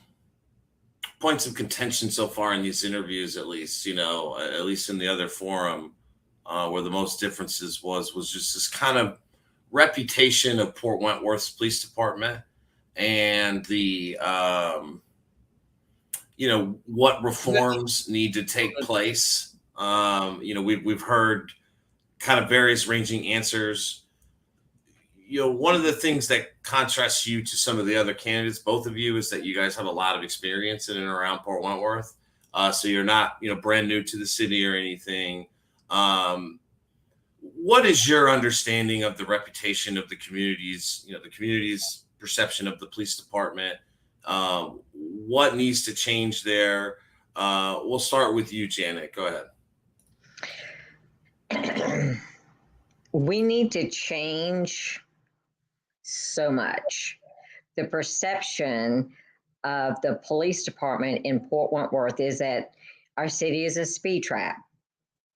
points of contention so far in these interviews, at least in the other forum, where the most differences was just this kind of reputation of Port Wentworth's police department, and the what reforms need to take place. We've heard kind of various ranging answers. One of the things that contrasts you to some of the other candidates, both of you, is that you guys have a lot of experience in and around Port Wentworth. So you're not, brand new to the city or anything. What is your understanding of the reputation of the community's perception of the police department? What needs to change there? We'll start with you, Janet. Go ahead. We need to change so much. The perception of the police department in Port Wentworth is that our city is a speed trap.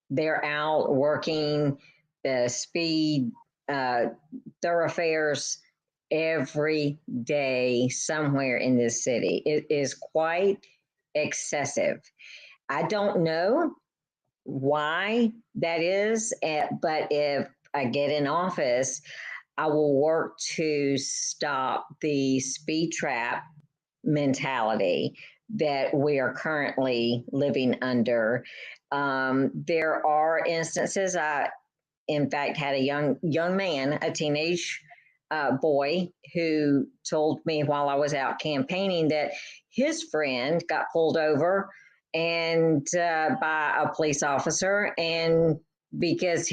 They're out working the speed thoroughfares every day somewhere in this city. It is quite excessive. I don't know why that is, but if I get in office, I will work to stop the speed trap mentality that we are currently living under. There are instances. I, in fact, had a young man, a teenage boy, who told me while I was out campaigning that his friend got pulled over and by a police officer, and because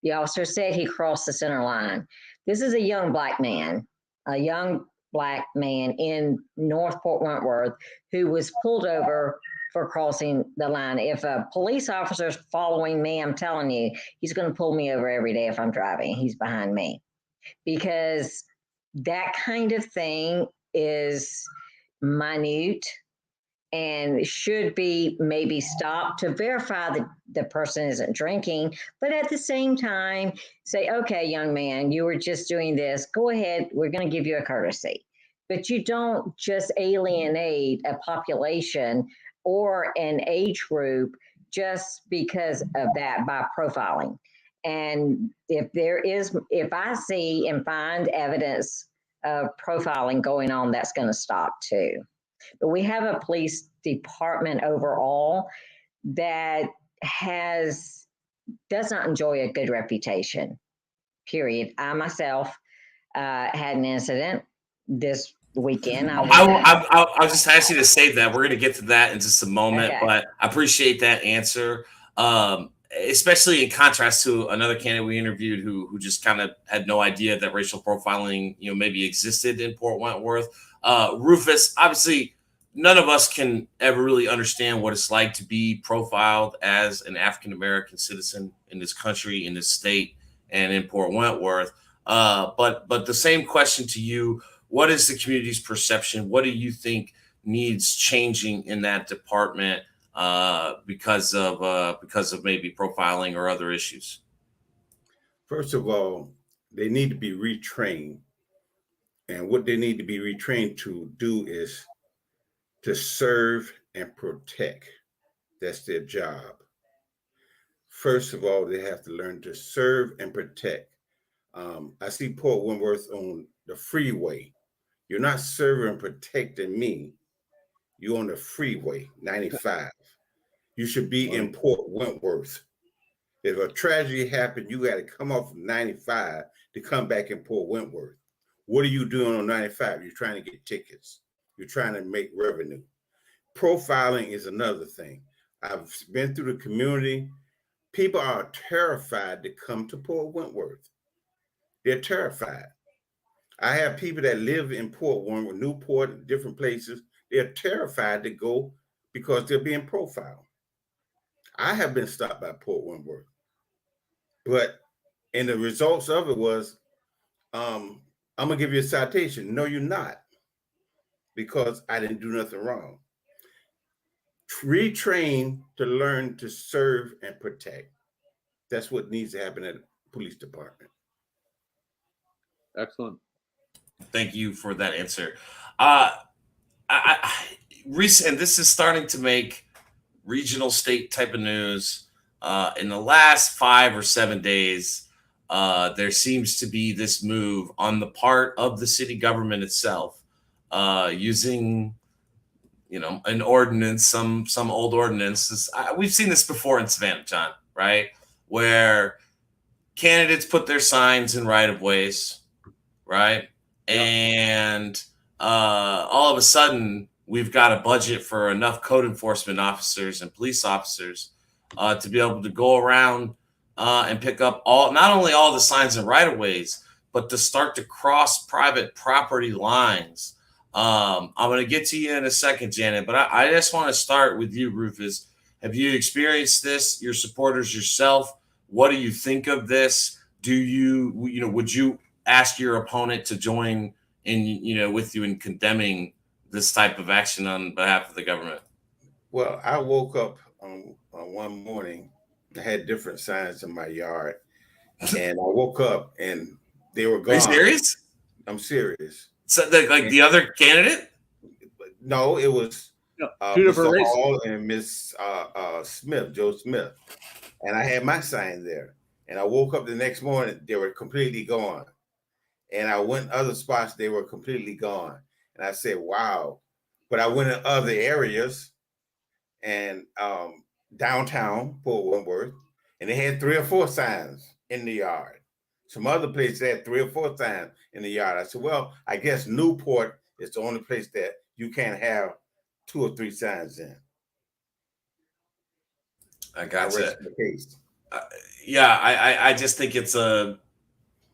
the officer said he crossed the center line. This is a young black man in North Port Wentworth who was pulled over for crossing the line. If a police officer is following me, I'm telling you, he's going to pull me over every day if I'm driving. He's behind me, because that kind of thing is minute and should be maybe stopped to verify that the person isn't drinking. But at the same time, say, okay, young man, you were just doing this. Go ahead. We're going to give you a courtesy. But you don't just alienate a population or an age group just because of that by profiling. And if I see and find evidence of profiling going on, that's going to stop too. But we have a police department overall that does not enjoy a good reputation, period. I myself had an incident this weekend. I'll just ask you to save that. We're going to get to that in just a moment, Okay. but I appreciate that answer. Especially in contrast to another candidate we interviewed who just kind of had no idea that racial profiling, maybe existed in Port Wentworth. Rufus, obviously, none of us can ever really understand what it's like to be profiled as an African-American citizen in this country, in this state, and in Port Wentworth. But the same question to you, what is the community's perception? What do you think needs changing in that department because of maybe profiling or other issues? First of all, they need to be retrained. And what they need to be retrained to do is to serve and protect. That's their job. First of all, they have to learn to serve and protect. I see Port Wentworth on the freeway. You're not serving and protecting me. You're on the freeway, 95. You should be in Port Wentworth. If a tragedy happened, you got to come off of 95 to come back in Port Wentworth. What are you doing on 95? You're trying to get tickets. You're trying to make revenue. Profiling is another thing. I've been through the community. People are terrified to come to Port Wentworth. They're terrified. I have people that live in Port Wentworth, Newport, different places. They're terrified to go because they're being profiled. I have been stopped by Port Wentworth, and the results of it was, I'm gonna give you a citation. No, you're not, because I didn't do nothing wrong. Retrain to learn to serve and protect. That's what needs to happen at the police department. Excellent. Thank you for that answer. Recent, this is starting to make regional state type of news. In the last 5 or 7 days, there seems to be this move on the part of the city government itself, using, an ordinance, some old ordinances. We've seen this before in Savannah, John, right? Where candidates put their signs in right of ways, right? Yep. And all of a sudden, we've got a budget for enough code enforcement officers and police officers to be able to go around and pick up not only all the signs and right of ways, but to start to cross private property lines. I'm going to get to you in a second, Janet, but I just want to start with you, Rufus. Have you experienced this, your supporters yourself? What do you think of this? Would you ask your opponent to join in, with you in condemning this type of action on behalf of the government? Well, I woke up on one morning. I had different signs in my yard, and I woke up and they were gone. Are you serious? I'm serious. So, the other candidate? No, it was two different Mr. races. Hall and Miss Smith, Joe Smith, and I had my sign there. And I woke up the next morning, they were completely gone. And I went other spots, they were completely gone. And I said, wow. But I went in other areas and downtown Port Wentworth, and they had 3 or 4 signs in the yard. Some other places had 3 or 4 signs in the yard. I said, well, I guess Newport is the only place that you can't have 2 or 3 signs in. I gotcha. Yeah, I just think it's a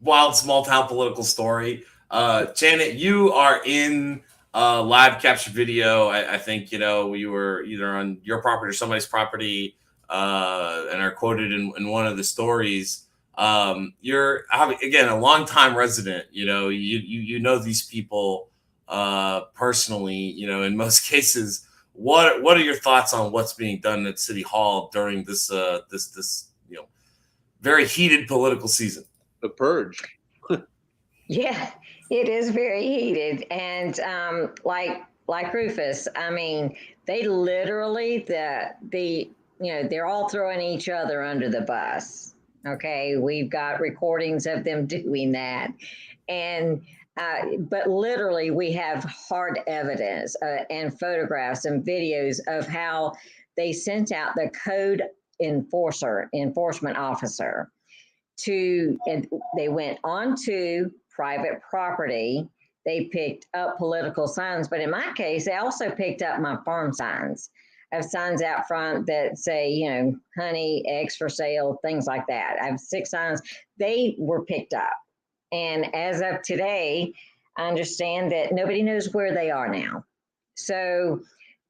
wild, small town political story. Janet, you are in live capture video. I think, you were either on your property or somebody's property, and are quoted in one of the stories. You're again a longtime resident. You know these people personally. In most cases. What are your thoughts on what's being done at City Hall during this very heated political season? The purge. Yeah, it is very heated, and like Rufus, I mean, they literally they're all throwing each other under the bus. Okay, we've got recordings of them doing that, and but literally we have hard evidence and photographs and videos of how they sent out the code enforcement officer and they went onto private property. They picked up political signs, but in my case, they also picked up my farm signs. I have signs out front that say, honey, eggs for sale, things like that. I have 6 signs. They were picked up. And as of today, I understand that nobody knows where they are now. So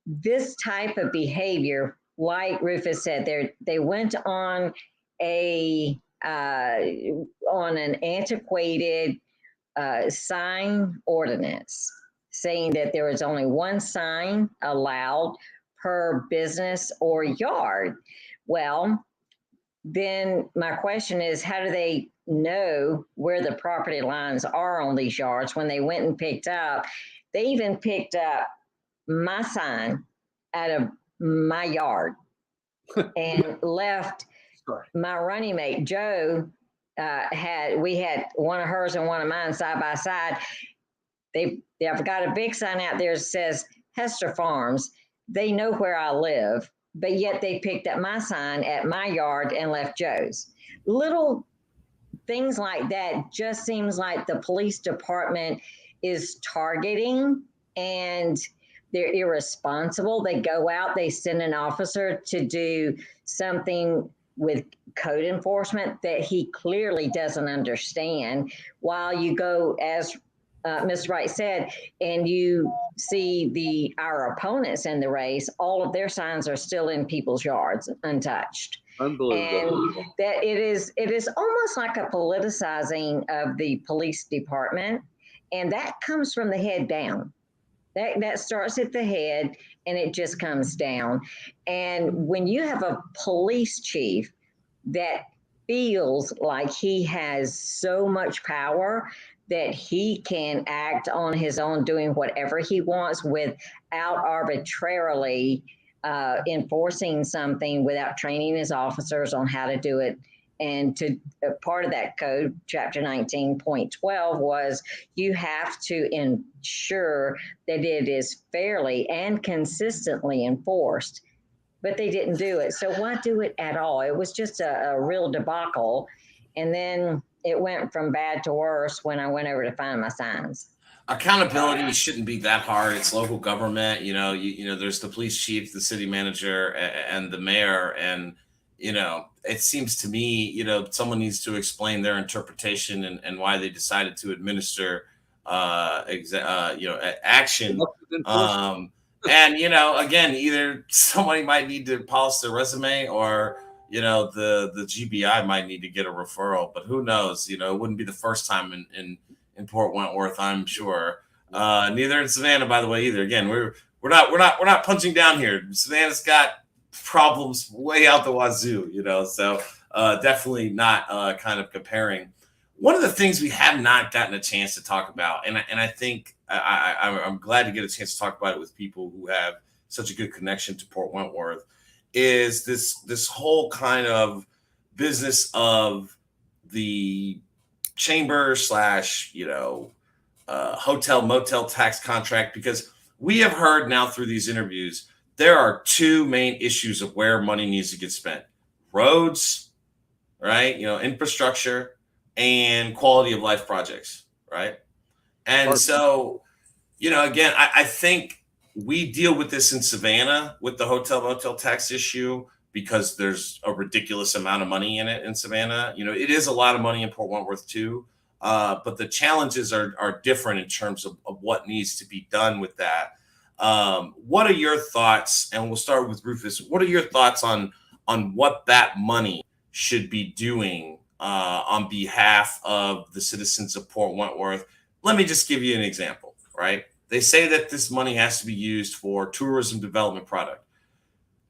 this type of behavior, like Rufus said, they went on an antiquated sign ordinance, saying that there was only 1 sign allowed per business or yard. Well, then my question is, how do they know where the property lines are on these yards when they went and picked up? They even picked up my sign out of my yard and left my running mate, Joe, we had one of hers and one of mine side by side. They've got a big sign out there that says Hester Farms. They know where I live, but yet they picked up my sign at my yard and left Joe's. Little things like that just seems like the police department is targeting, and they're irresponsible. They go out, they send an officer to do something with code enforcement that he clearly doesn't understand, while you go, as Ms. Wright said, and you see our opponents in the race, all of their signs are still in people's yards untouched. Unbelievable. And that it is almost like a politicizing of the police department, and that comes from the head down. That starts at the head and it just comes down. And when you have a police chief that feels like he has so much power that he can act on his own, doing whatever he wants without arbitrarily enforcing something, without training his officers on how to do it. And part of that code, chapter 19.12, was you have to ensure that it is fairly and consistently enforced. But they didn't do it. So why do it at all? It was just a real debacle. And then it went from bad to worse when I went over to find my signs. Accountability shouldn't be that hard. It's local government. There's the police chief, the city manager, and the mayor. And, it seems to me, someone needs to explain their interpretation and why they decided to administer, action. And, again, either somebody might need to polish their resume, or, the GBI might need to get a referral, but who knows? It wouldn't be the first time in Port Wentworth, I'm sure. Neither in Savannah, by the way, either. Again, we're not punching down here. Savannah's got problems way out the wazoo, so definitely not kind of comparing. One of the things we have not gotten a chance to talk about, and I think I'm glad to get a chance to talk about it with people who have such a good connection to Port Wentworth, is this whole kind of business of the chamber / hotel motel tax contract, because we have heard now through these interviews there are 2 main issues of where money needs to get spent: roads, right? Infrastructure, and quality of life projects, right? And so, again, I think we deal with this in Savannah with the hotel motel tax issue because there's a ridiculous amount of money in it in Savannah. It is a lot of money in Port Wentworth too. but the challenges are different in terms of what needs to be done with that. What are your thoughts? And we'll start with Rufus. What are your thoughts on what that money should be doing on behalf of the citizens of Port Wentworth? Let me just give you an example, right? They say that this money has to be used for tourism development product.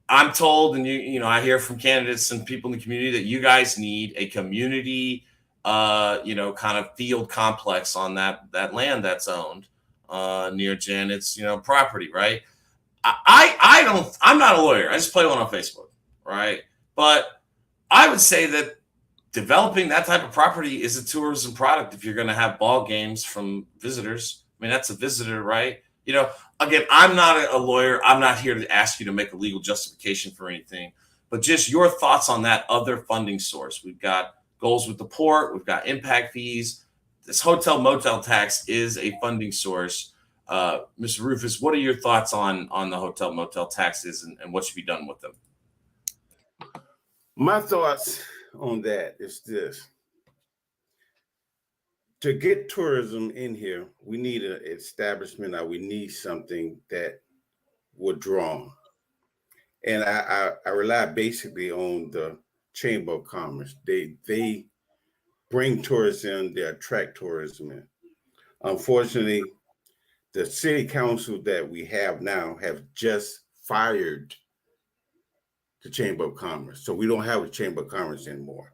I'm told, and I hear from candidates and people in the community that you guys need a community, kind of field complex on that land that's owned near Janet's, property, right? I'm not a lawyer. I just play one on Facebook, right? But I would say that developing that type of property is a tourism product. If you're going to have ball games from visitors, I mean, that's a visitor, right? Again, I'm not a lawyer. I'm not here to ask you to make a legal justification for anything, but just your thoughts on that other funding source. We've got goals with the port. We've got impact fees. This hotel motel tax is a funding source. Mr. Rufus, what are your thoughts on the hotel motel taxes and what should be done with them? My thoughts on that is this. To get tourism in here, we need an establishment, or we need something that will draw them. And I rely basically on the Chamber of Commerce. They bring tourists in, they attract tourism in. Unfortunately, the city council that we have now have just fired the Chamber of Commerce. So we don't have a Chamber of Commerce anymore.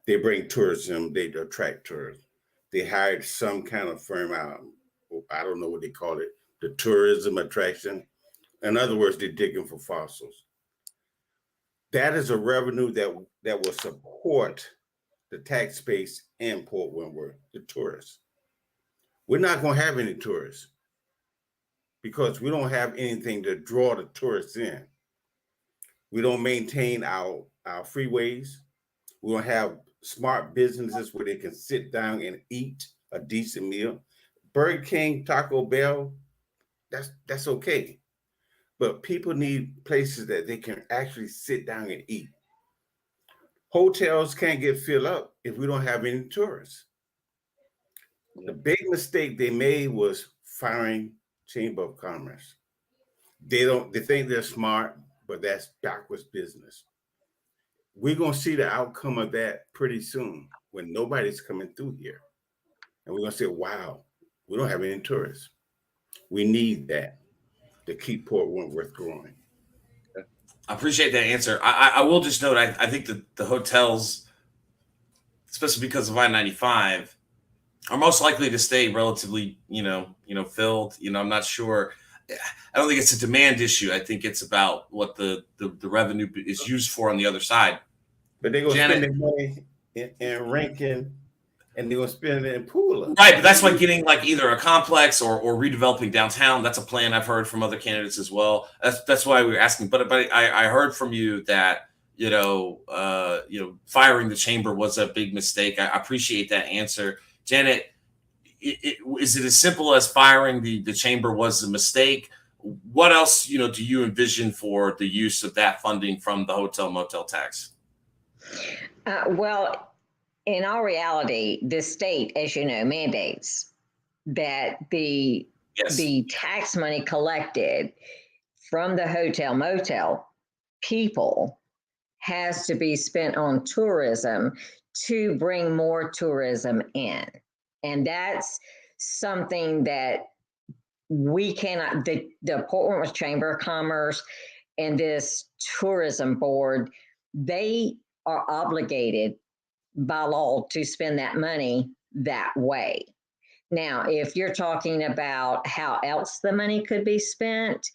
They bring tourism, they attract tourists. They hired some kind of firm out. I don't know what they call it, the tourism attraction. In other words, they're digging for fossils. That is a revenue that will support the tax base in Port Wentworth, the tourists. We're not going to have any tourists because we don't have anything to draw the tourists in. We don't maintain our freeways. We don't have smart businesses where they can sit down and eat a decent meal. Burger King, Taco Bell, that's okay. But people need places that they can actually sit down and eat. Hotels can't get filled up if we don't have any tourists. The big mistake they made was firing Chamber of Commerce. They think they're smart, but that's backwards business. We're going to see the outcome of that pretty soon when nobody's coming through here. And we're going to say, wow, we don't have any tourists. We need that to keep Port Wentworth growing. I appreciate that answer. I will just note, I think that the hotels, especially because of I-95, are most likely to stay relatively, filled. I'm not sure. I don't think it's a demand issue. I think it's about what the revenue is used for on the other side. But they're going to spend their money in Rankin, and they're going to spend it in Pooler. Right, but that's why getting like either a complex or redeveloping downtown, that's a plan I've heard from other candidates as well. That's why we were asking. But I heard from you that, firing the chamber was a big mistake. I appreciate that answer. Janet, is it as simple as firing the chamber was a mistake? What else, do you envision for the use of that funding from the hotel motel tax? Well, in all reality, the state, as you know, mandates that the tax money collected from the hotel motel people has to be spent on tourism to bring more tourism in. And that's something that we cannot, the Port Wentworth Chamber of Commerce and this tourism board, they are obligated by law to spend that money that way. Now, if you're talking about how else the money could be spent,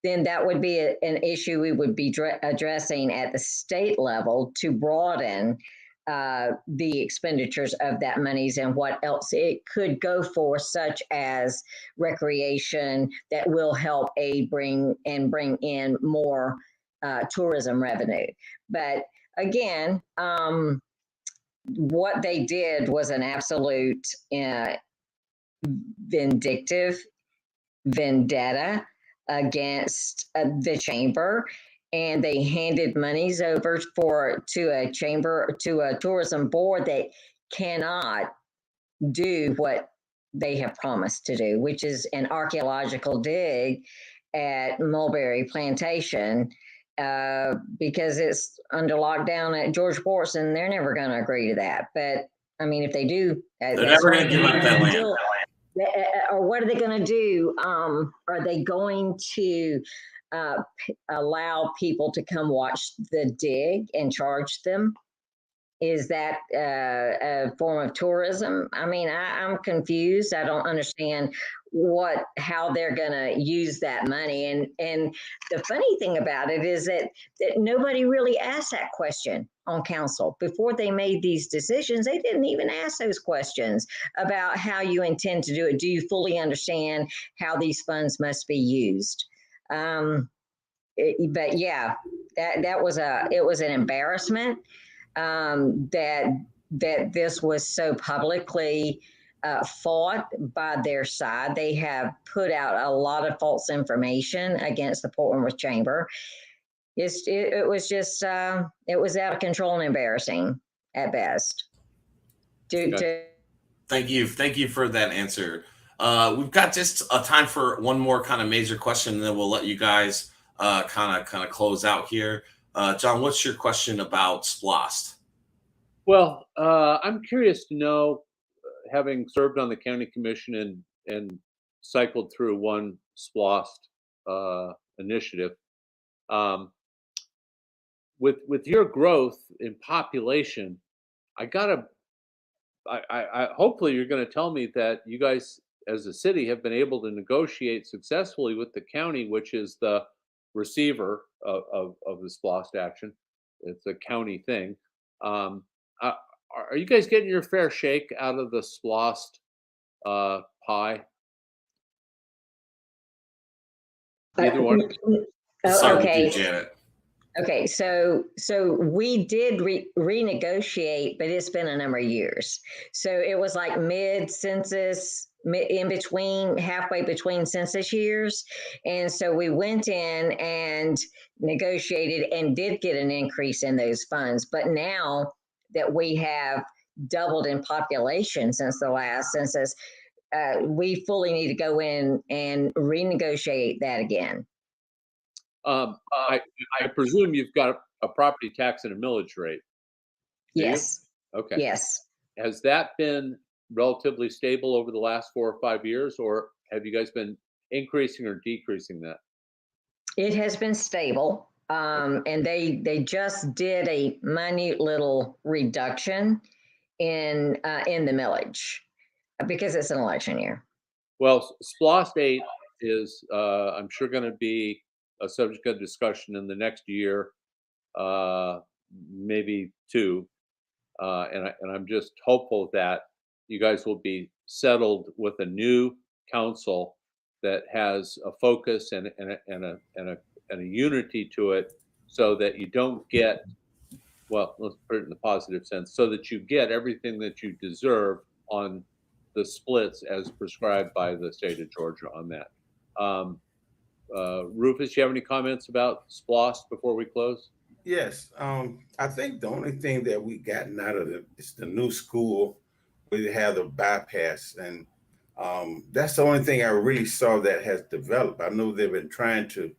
then that would be an issue we would be addressing at the state level to broaden the expenditures of that monies and what else it could go for, such as recreation that will help bring in more tourism revenue. But again, what they did was an absolute vendetta against the chamber, and they handed monies over to a tourism board that cannot do what they have promised to do, which is an archaeological dig at Mulberry Plantation, because it's under lockdown at George Borson. They're never going to agree to that. But I mean, if they do, they're never going to give up that land. Or what are they going to do? Are they going to allow people to come watch the dig and charge them? Is that a form of tourism? I mean, I'm confused. I don't understand how they're going to use that money. And the funny thing about it is that nobody really asked that question on council before they made these decisions. They didn't even ask those questions about how you intend to do it. Do you fully understand how these funds must be used? But yeah, it was an embarrassment. That this was so publicly fought by their side. They have put out a lot of false information against the Port Wentworth Chamber. It was just it was out of control and embarrassing at best. Thank you for that answer. We've got just a time for one more kind of major question, and then we'll let you guys kind of close out here. John, what's your question about SPLOST? Well, I'm curious to know, having served on the county commission and cycled through one SPLOST initiative, with your growth in population, hopefully you're going to tell me that you guys as a city have been able to negotiate successfully with the county, which is the receiver of the SPLOST action. It's a county thing. Are you guys getting your fair shake out of the SPLOST pie? Either one. Okay. Janet. Okay, so we did renegotiate, but it's been a number of years. So it was like mid-census, halfway between census years. And so we went in and negotiated and did get an increase in those funds. But now that we have doubled in population since the last census, we fully need to go in and renegotiate that again. I presume you've got a property tax and a millage rate. Yes. Okay. Yes. Has that been relatively stable over the last 4 or 5 years, or have you guys been increasing or decreasing that? It has been stable. And they just did a minute little reduction in the millage because it's an election year. Well, SPLOST 8 is, I'm sure, going to be a subject of discussion in the next year, maybe 2, and I'm just hopeful that you guys will be settled with a new council that has a focus and a unity to it, so that you don't get, well, let's put it in the positive sense, so that you get everything that you deserve on the splits as prescribed by the state of Georgia on that. Rufus, you have any comments about SPLOST before we close? Yes. I think the only thing that we gotten out of it is the new school where they have the bypass. And that's the only thing I really saw that has developed. I know they've been trying to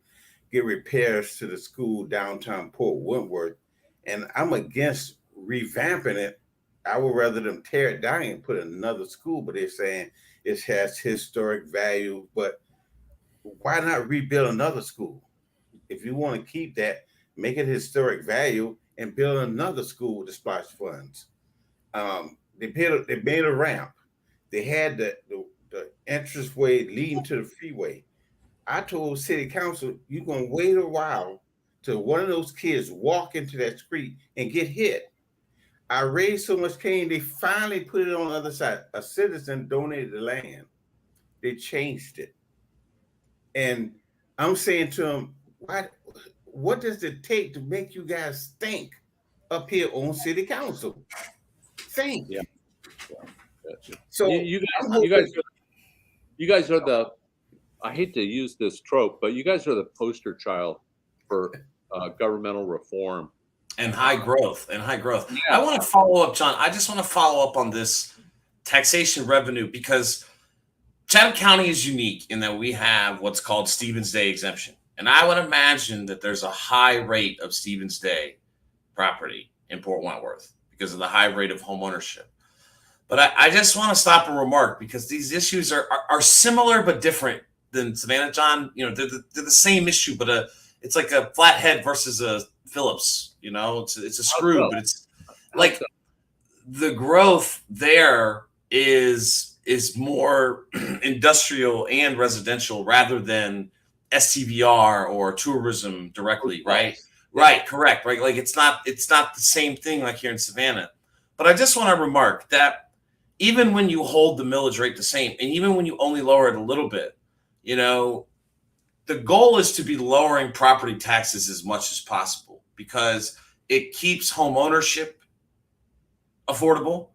get repairs to the school downtown Port Wentworth, and I'm against revamping it. I would rather them tear it down and put another school, but they're saying it has historic value. But why not rebuild another school? If you want to keep that, make it historic value and build another school with the SPLOST funds. They made a ramp. They had the entranceway leading to the freeway. I told city council, you're going to wait a while till one of those kids walk into that street and get hit. I raised so much cane, they finally put it on the other side. A citizen donated the land. They changed it. And I'm saying to them, what does it take to make you guys think up here on city council? Think. Yeah. So you guys are the, I hate to use this trope, but you guys are the poster child for governmental reform and high growth. Yeah. I want to follow up, John. I just want to follow up on this taxation revenue, because Chatham County is unique in that we have what's called Stevens Day exemption. And I would imagine that there's a high rate of Stevens Day property in Port Wentworth because of the high rate of home ownership. But I just want to stop and remark, because these issues are similar but different than Savannah. John, they're the same issue, but it's like a flathead versus a Phillips. It's a screw, but it's like the growth there is more industrial and residential rather than STVR or tourism directly, right? Right, correct, right? Like it's not the same thing like here in Savannah. But I just want to remark that even when you hold the millage rate the same, and even when you only lower it a little bit, the goal is to be lowering property taxes as much as possible, because it keeps home ownership affordable,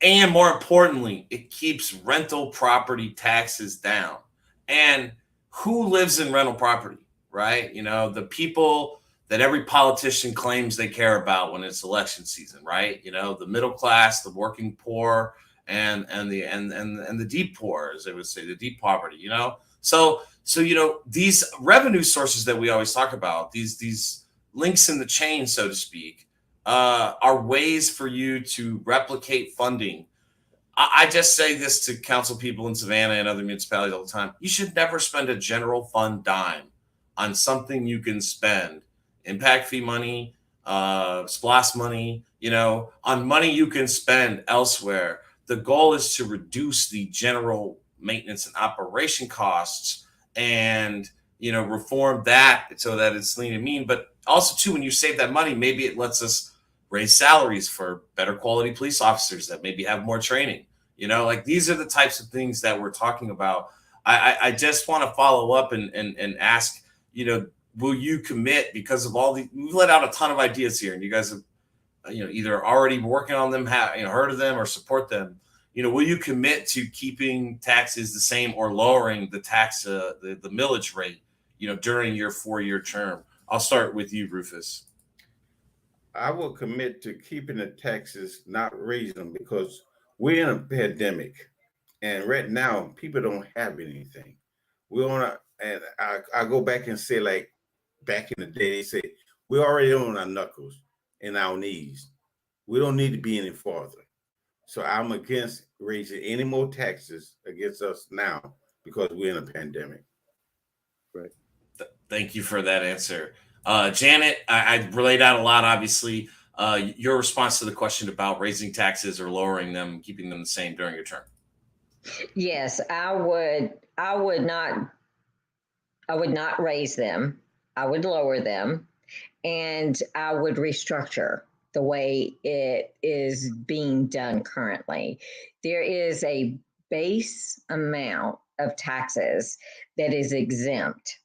and more importantly, it keeps rental property taxes down. And who lives in rental property, right? The people that every politician claims they care about when it's election season, right? The middle class, the working poor, and the deep poor, as they would say, the deep poverty. So these revenue sources that we always talk about, these links in the chain, so to speak, are ways for you to replicate funding. I just say this to council people in Savannah and other municipalities all the time. You should never spend a general fund dime on something you can spend impact fee money, SPLOST money, on money you can spend elsewhere. The goal is to reduce the general maintenance and operation costs and, reform that so that it's lean and mean. But also, too, when you save that money, maybe it lets us raise salaries for better quality police officers that maybe have more training. Like these are the types of things that we're talking about. I just want to follow up and ask, will you commit, because of all we've let out a ton of ideas here, and you guys have, either already working on them, heard of them or support them. Will you commit to keeping taxes the same or lowering the tax, the millage rate, during your 4-year term? I'll start with you, Rufus. I will commit to keeping the taxes, not raising them, because we're in a pandemic, and right now people don't have anything. And I go back and say, like back in the day, they say we're already on our knuckles and our knees. We don't need to be any farther. So I'm against raising any more taxes against us now because we're in a pandemic. Right. Thank you for that answer. Janet, I relayed out a lot, obviously. Your response to the question about raising taxes or lowering them, keeping them the same during your term. Yes, I would not raise them. I would lower them, and I would restructure the way it is being done currently. There is a base amount of taxes that is exempt,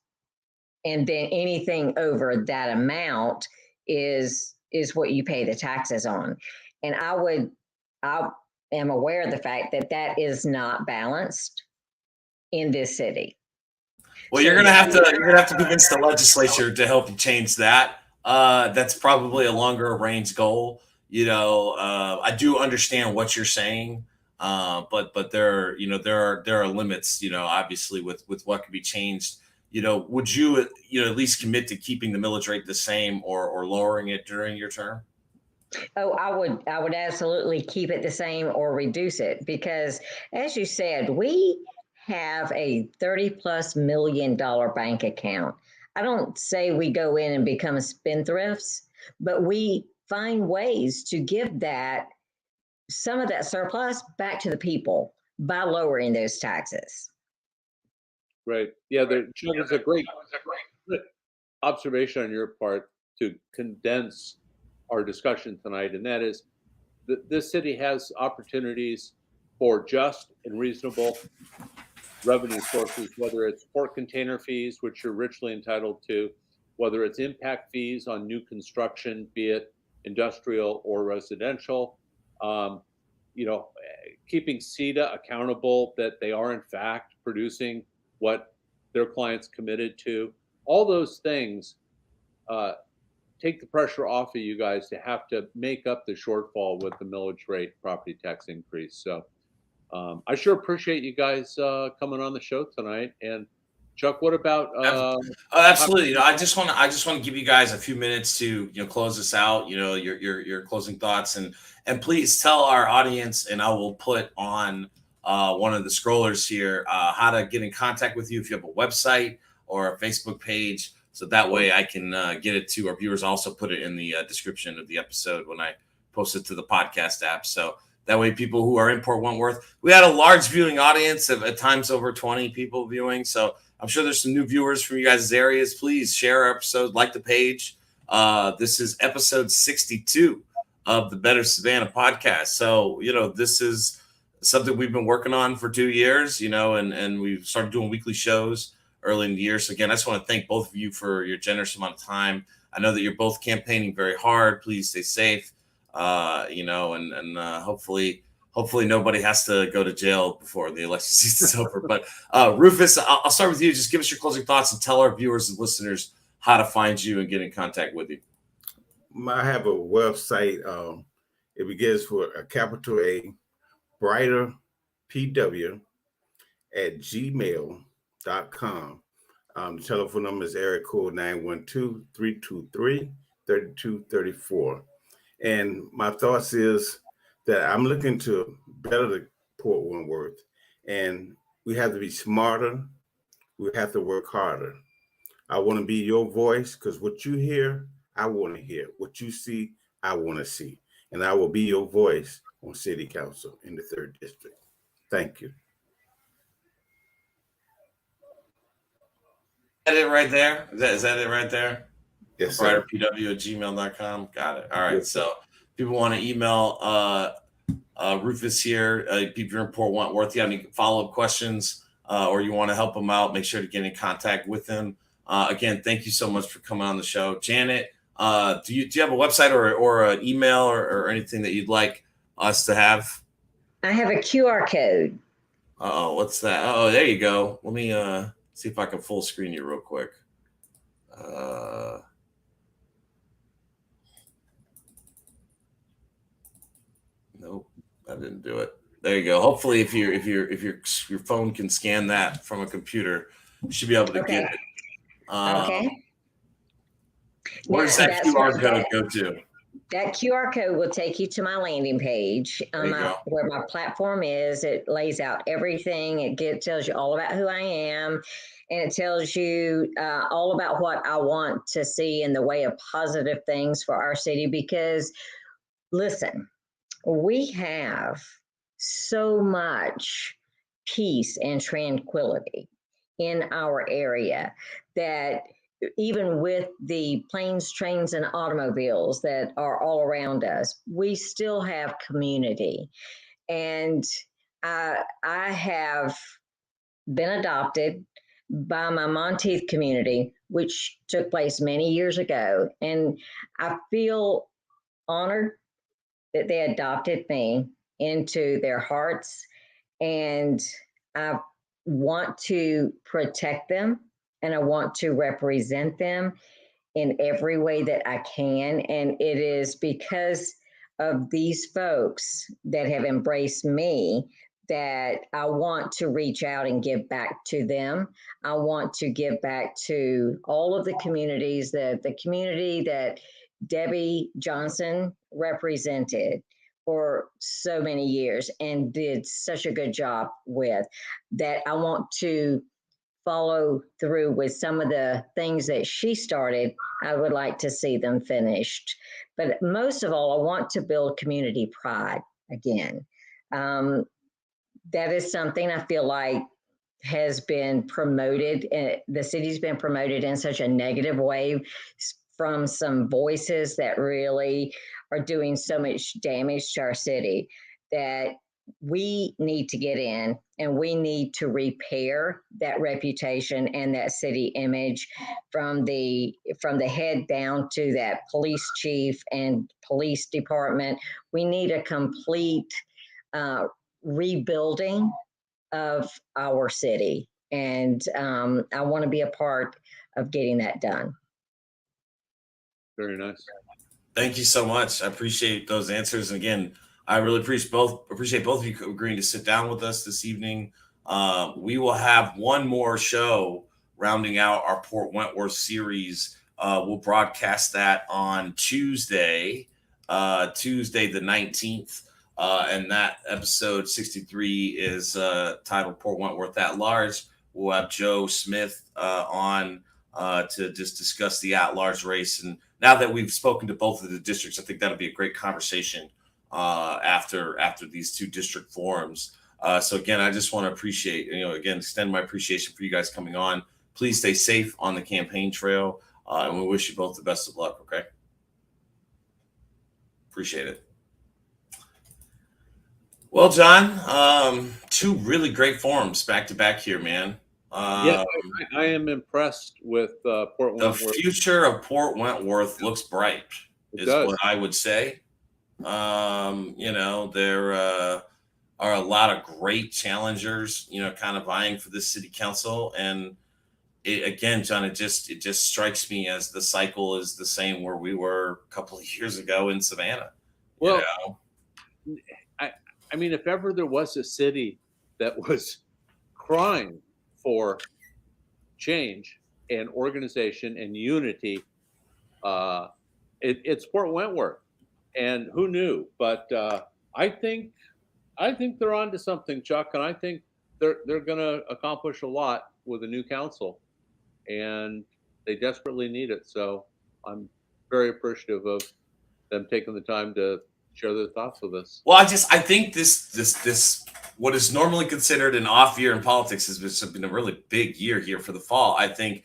and then anything over that amount is what you pay the taxes on. And I am aware of the fact that that is not balanced in this city. Well, you're gonna have to convince the legislature to help you change that. That's probably a longer range goal. I do understand what you're saying, but there are limits. Obviously with what can be changed. Would you at least commit to keeping the millage rate the same or lowering it during your term? Oh, I would absolutely keep it the same or reduce it, because as you said, we have a $30+ million bank account. I don't say we go in and become spendthrifts, but we find ways to give some of that surplus back to the people by lowering those taxes. Right. Yeah, there's a great observation on your part to condense our discussion tonight, and that is that this city has opportunities for just and reasonable revenue sources, whether it's port container fees, which you're richly entitled to, whether it's impact fees on new construction, be it industrial or residential, keeping CETA accountable that they are in fact producing what their clients committed to. All those things take the pressure off of you guys to have to make up the shortfall with the millage rate property tax increase. So I sure appreciate you guys coming on the show tonight. And Chuck, what about? Absolutely. I just want to give you guys a few minutes to close this out. Your closing thoughts, and please tell our audience, and I will put on one of the scrollers here how to get in contact with you if you have a website or a Facebook page, so that way I can get it to our viewers. Also put it in the description of the episode when I post it to the podcast app. So that way people who are in Port Wentworth, we had a large viewing audience of at times over 20 people viewing. So I'm sure there's some new viewers from you guys' areas. Please share our episode, like the page. This is episode 62 of the Better Savannah podcast. So, this is something we've been working on for 2 years, and we've started doing weekly shows early in the year. So again, I just want to thank both of you for your generous amount of time. I know that you're both campaigning very hard. Please stay safe, and hopefully nobody has to go to jail before the election season's over. But Rufus, I'll start with you. Just give us your closing thoughts and tell our viewers and listeners how to find you and get in contact with you. I have a website. It begins with a capital A, brighterpw @gmail.com. The telephone number is area code 912-323-3234. And my thoughts is that I'm looking to better the Port Wentworth, and we have to be smarter. We have to work harder. I want to be your voice, because what you hear, I want to hear. What you see, I want to see. And I will be your voice on City Council in the 3rd District. Thank you. Is that it right there? Is that it right there? Yes, sir. brighterpw@gmail.com. Got it. All right. Yes. So people want to email Rufus here. If you're in Port Wentworth, you have any follow-up questions or you want to help him out, make sure to get in contact with him. Again, thank you so much for coming on the show. Janet, do you have a website or an email or anything that you'd like us to have? I have a QR code. Oh, what's that? Oh, there you go. Let me see if I can full screen you real quick. Nope, I didn't do it. There you go. Hopefully, if your phone can scan that from a computer, you should be able to get it. Okay. Where does that QR code go to? That QR code will take you to my landing page where my platform is. It lays out everything. It tells you all about who I am, and it tells you all about what I want to see in the way of positive things for our city. Because, listen, we have so much peace and tranquility in our area that even with the planes, trains, and automobiles that are all around us, we still have community. And I have been adopted by my Monteith community, which took place many years ago. And I feel honored that they adopted me into their hearts. And I want to protect them, and I want to represent them in every way that I can. And it is because of these folks that have embraced me that I want to reach out and give back to them. I want to give back to all of the communities, the community that Debbie Johnson represented for so many years and did such a good job with, that I want to follow through with some of the things that she started. I would like to see them finished. But most of all, I want to build community pride again. That is something I feel like has been promoted. The city's been promoted in such a negative way from some voices that really are doing so much damage to our city, that we need to get in and we need to repair that reputation and that city image from the head down to that police chief and police department. We need a complete rebuilding of our city. And I want to be a part of getting that done. Very nice. Thank you so much. I appreciate those answers. And again, I really appreciate both of you agreeing to sit down with us this evening. We will have one more show rounding out our Port Wentworth series. We'll broadcast that on Tuesday the 19th. And that episode 63 is titled Port Wentworth at Large. We'll have Joe Smith on to just discuss the at-large race. And now that we've spoken to both of the districts, I think that'll be a great conversation after these two district forums. So again, I just want to appreciate, extend my appreciation for you guys coming on. Please stay safe on the campaign trail, and we wish you both the best of luck. Okay, appreciate it. Well, John, two really great forums back to back here, man. Yeah, I am impressed with Port Wentworth. The future of Port Wentworth looks bright, what I would say. There are a lot of great challengers, kind of vying for this city council. And again, John, it just strikes me as the cycle is the same where we were a couple of years ago in Savannah. Well, I mean, if ever there was a city that was crying for change and organization and unity, it's Port Wentworth. And who knew? But I think they're onto something, Chuck, and I think they're going to accomplish a lot with a new council, and they desperately need it. So I'm very appreciative of them taking the time to share their thoughts with us. Well, I think this what is normally considered an off year in politics has been a really big year here for the fall. I think,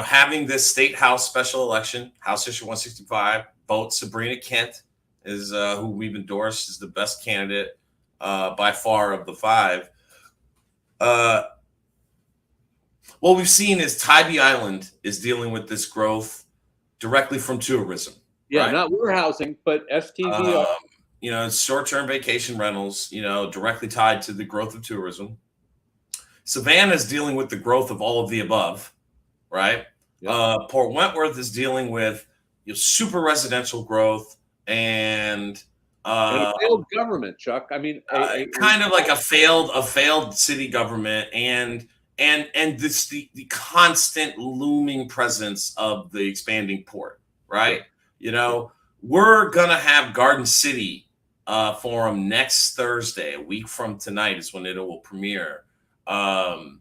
having this state house special election, House Issue 165, vote Sabrina Kent is who we've endorsed as the best candidate by far of the five. What we've seen is Tybee Island is dealing with this growth directly from tourism. Yeah, right? Not warehousing, but STV. It's short-term vacation rentals, directly tied to the growth of tourism. Savannah is dealing with the growth of all of the above, right? Yep. Port Wentworth is dealing with super residential growth and a failed government, Chuck. I mean, kind of like a failed city government, and this the constant looming presence of the expanding port, right? Sure. We're gonna have Garden City forum next Thursday, a week from tonight is when it will premiere. I'm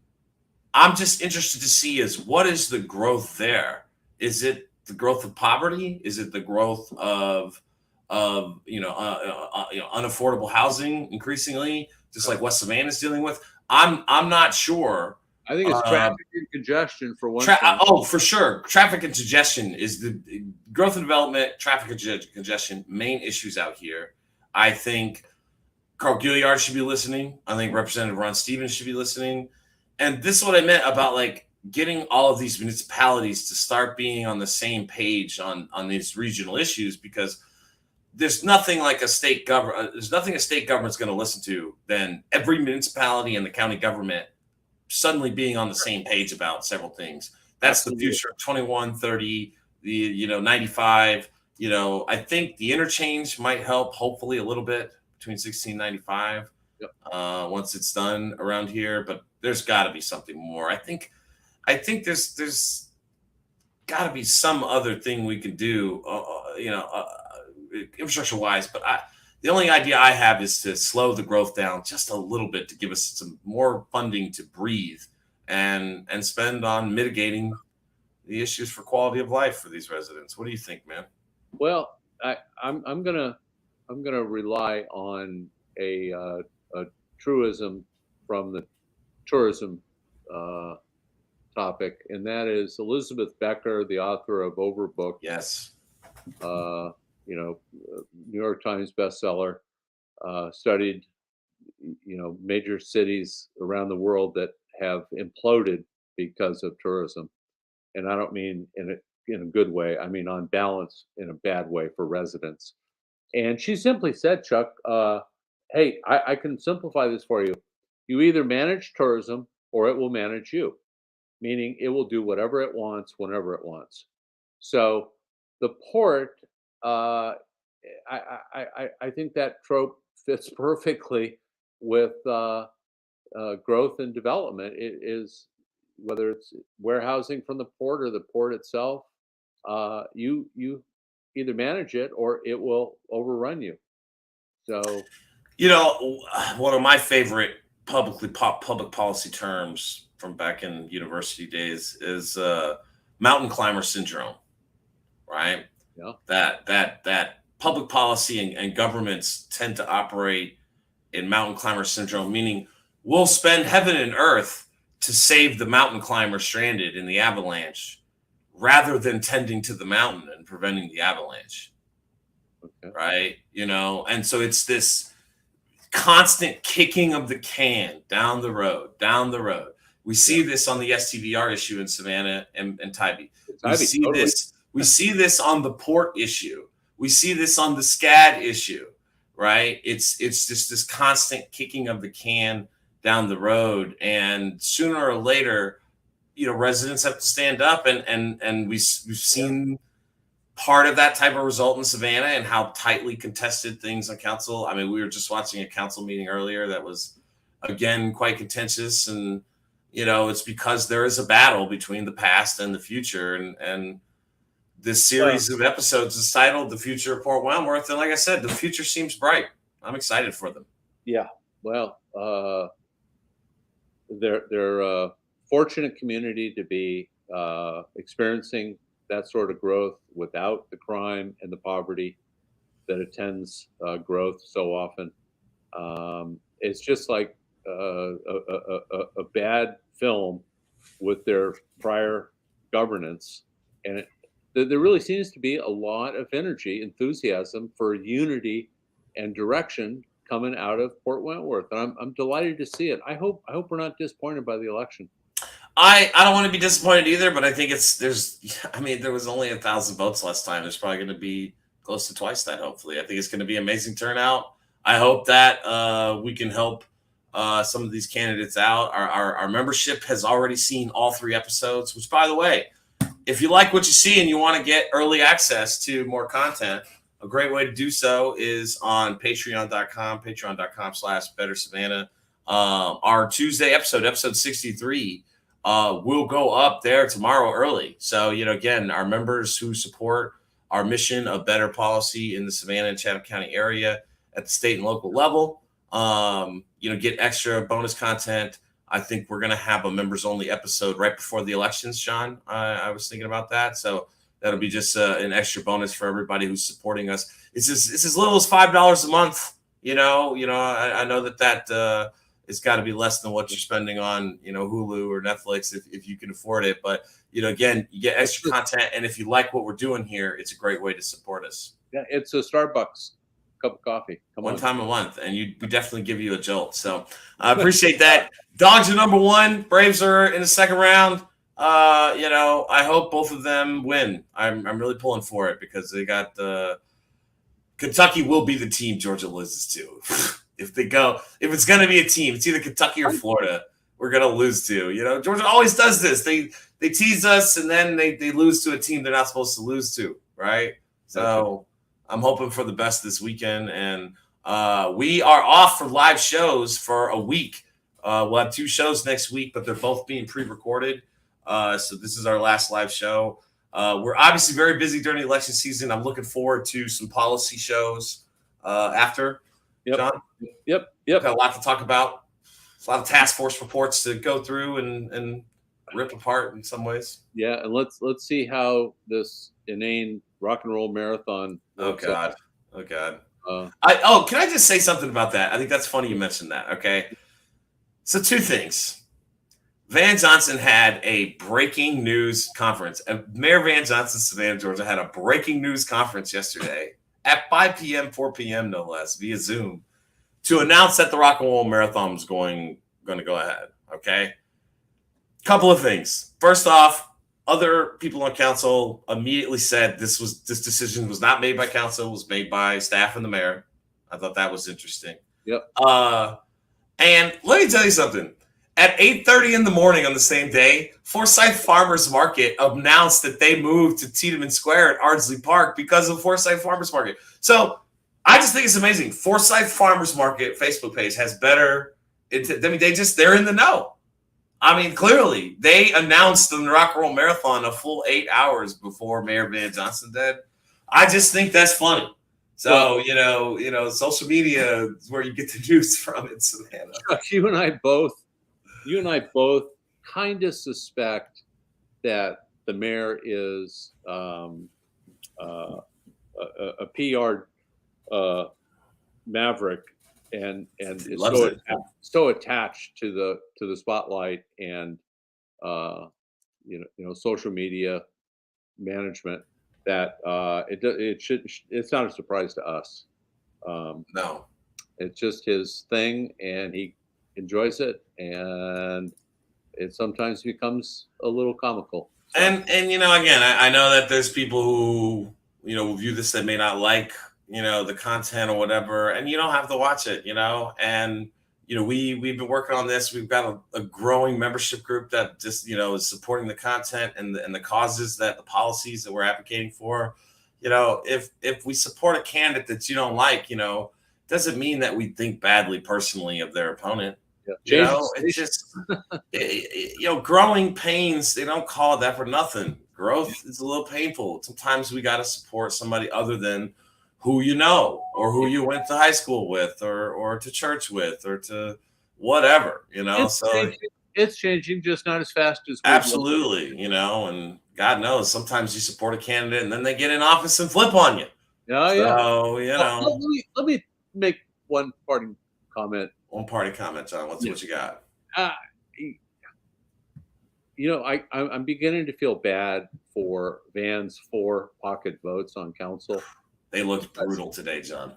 just interested to see what is the growth there? Is it the growth of poverty? Is it the growth of unaffordable housing increasingly, just like West Savannah is dealing with? I'm not sure. I think it's traffic and congestion for one. For sure. Traffic and congestion is the growth and development, traffic and congestion, main issues out here. I think Carl Gilliard should be listening. I think Representative Ron Stevens should be listening. And this is what I meant about getting all of these municipalities to start being on the same page on these regional issues, because there's nothing like a state government. There's nothing a state government's going to listen to than every municipality and the county government suddenly being on the same page about several things. That's the future of 21, 30, 95. I think the interchange might help, hopefully, a little bit between 1695 once it's done around here. But there's got to be something more. I think there's got to be some other thing we can do, infrastructure wise. But the only idea I have is to slow the growth down just a little bit to give us some more funding to breathe and spend on mitigating the issues for quality of life for these residents. What do you think, man? Well, I'm gonna rely on a truism from the tourism topic, and that is Elizabeth Becker, the author of Overbooked. Yes. New York Times bestseller, studied, major cities around the world that have imploded because of tourism. And I don't mean in a good way. I mean, on balance, in a bad way for residents. And she simply said, Chuck, hey, I can simplify this for you. You either manage tourism or it will manage you, meaning it will do whatever it wants, whenever it wants. So the port, I think that trope fits perfectly with growth and development. It is, whether it's warehousing from the port or the port itself, you either manage it or it will overrun you. So, one of my favorite public policy terms from back in university days is mountain climber syndrome, right? Yeah. That public policy and governments tend to operate in mountain climber syndrome, meaning we'll spend heaven and earth to save the mountain climber stranded in the avalanche rather than tending to the mountain and preventing the avalanche. Okay. Right? And so it's this constant kicking of the can down the road. We see this on the STVR issue in Savannah and Tybee. We see this on the port issue. We see this on the SCAD issue, right? It's just this constant kicking of the can down the road, and sooner or later, residents have to stand up, and we've seen part of that type of result in Savannah and how tightly contested things on council. I mean, we were just watching a council meeting earlier that was, again, quite contentious, and it's because there is a battle between the past and the future, and this series of episodes is titled "The Future of Port Wentworth," and like I said, the future seems bright. I'm excited for them. Yeah, well, they're a fortunate community to be experiencing that sort of growth without the crime and the poverty that attends growth so often. It's just like a bad film with their prior governance, and there really seems to be a lot of energy, enthusiasm for unity and direction coming out of Port Wentworth, and I'm delighted to see it. I hope we're not disappointed by the election. I don't want to be disappointed either, but I think there was only 1,000 votes last time. There's probably going to be close to twice that, hopefully. I think it's going to be amazing turnout. I hope that we can help some of these candidates out. Our membership has already seen all 3 episodes, which, by the way, if you like what you see and you want to get early access to more content, a great way to do so is on patreon.com/BetterSavannah. Our Tuesday episode 63, will go up there tomorrow early. So, again, our members who support our mission of better policy in the Savannah and Chatham County area at the state and local level, get extra bonus content. I think we're going to have a members only episode right before the elections, Sean. I was thinking about that. So that'll be just an extra bonus for everybody who's supporting us. It's as little as $5 a month. I know that it's got to be less than what you're spending on, Hulu or Netflix if you can afford it. But, again, you get extra content. And if you like what we're doing here, it's a great way to support us. Yeah, it's a Starbucks cup of coffee. One time a month, and we definitely give you a jolt. So I appreciate that. Dogs are number 1. Braves are in the second round. I hope both of them win. I'm really pulling for it because they got Kentucky will be the team Georgia loses to. If it's going to be a team, it's either Kentucky or Florida we're going to lose to. Georgia always does this. They tease us, and then they lose to a team they're not supposed to lose to, right? So I'm hoping for the best this weekend, and we are off for live shows for a week. We'll have 2 shows next week, but they're both being pre-recorded. So this is our last live show. We're obviously very busy during the election season. I'm looking forward to some policy shows after. Yep. John? Yep. Got a lot to talk about. A lot of task force reports to go through and rip apart in some ways. Yeah, and let's see how this inane rock and roll marathon. Oh God. Can I just say something about that? I think that's funny you mentioned that. Okay. So 2 things. Van Johnson had a breaking news conference. Mayor Van Johnson, Savannah, Georgia, had a breaking news conference yesterday at 5 p.m., 4 p.m. no less, via Zoom, to announce that the Rock and Roll Marathon was going to go ahead. Okay. Couple of things. First off, other people on council immediately said this decision was not made by council, it was made by staff and the mayor. I thought that was interesting. Yep. And let me tell you something. At 8:30 in the morning on the same day, Forsyth Farmers Market announced that they moved to Tiedemann Square at Ardsley Park because of Forsyth Farmers Market. So I just think it's amazing. Forsyth Farmers Market Facebook page has better. I mean, they're in the know. I mean, clearly they announced the Rock and Roll Marathon a full 8 hours before Mayor Van Johnson did. I just think that's funny. So, well, social media is where you get the news from in Savannah. You and I both kind of suspect that the mayor is a PR maverick and is so attached to the spotlight and social media management that it's not a surprise to us. No, it's just his thing, and he enjoys it, and it sometimes becomes a little comical. So. And again, I know that there's people who view this that may not like the content or whatever, and you don't have to watch it, and we've been working on this. We've got a growing membership group that just is supporting the content and the causes, the policies that we're advocating for. If we support a candidate that you don't like, doesn't mean that we think badly personally of their opponent. Yeah. It's just growing pains. They don't call it that for nothing. Growth is a little painful. Sometimes we got to support somebody other than who you know, or who you went to high school with, or to church with, or to whatever, It's changing, just not as fast as absolutely, and God knows sometimes you support a candidate and then they get in office and flip on you. So, let me make one parting comment. One party comment, John. What you got? I'm beginning to feel bad for Van's 4 pocket votes on council. They looked brutal today, John.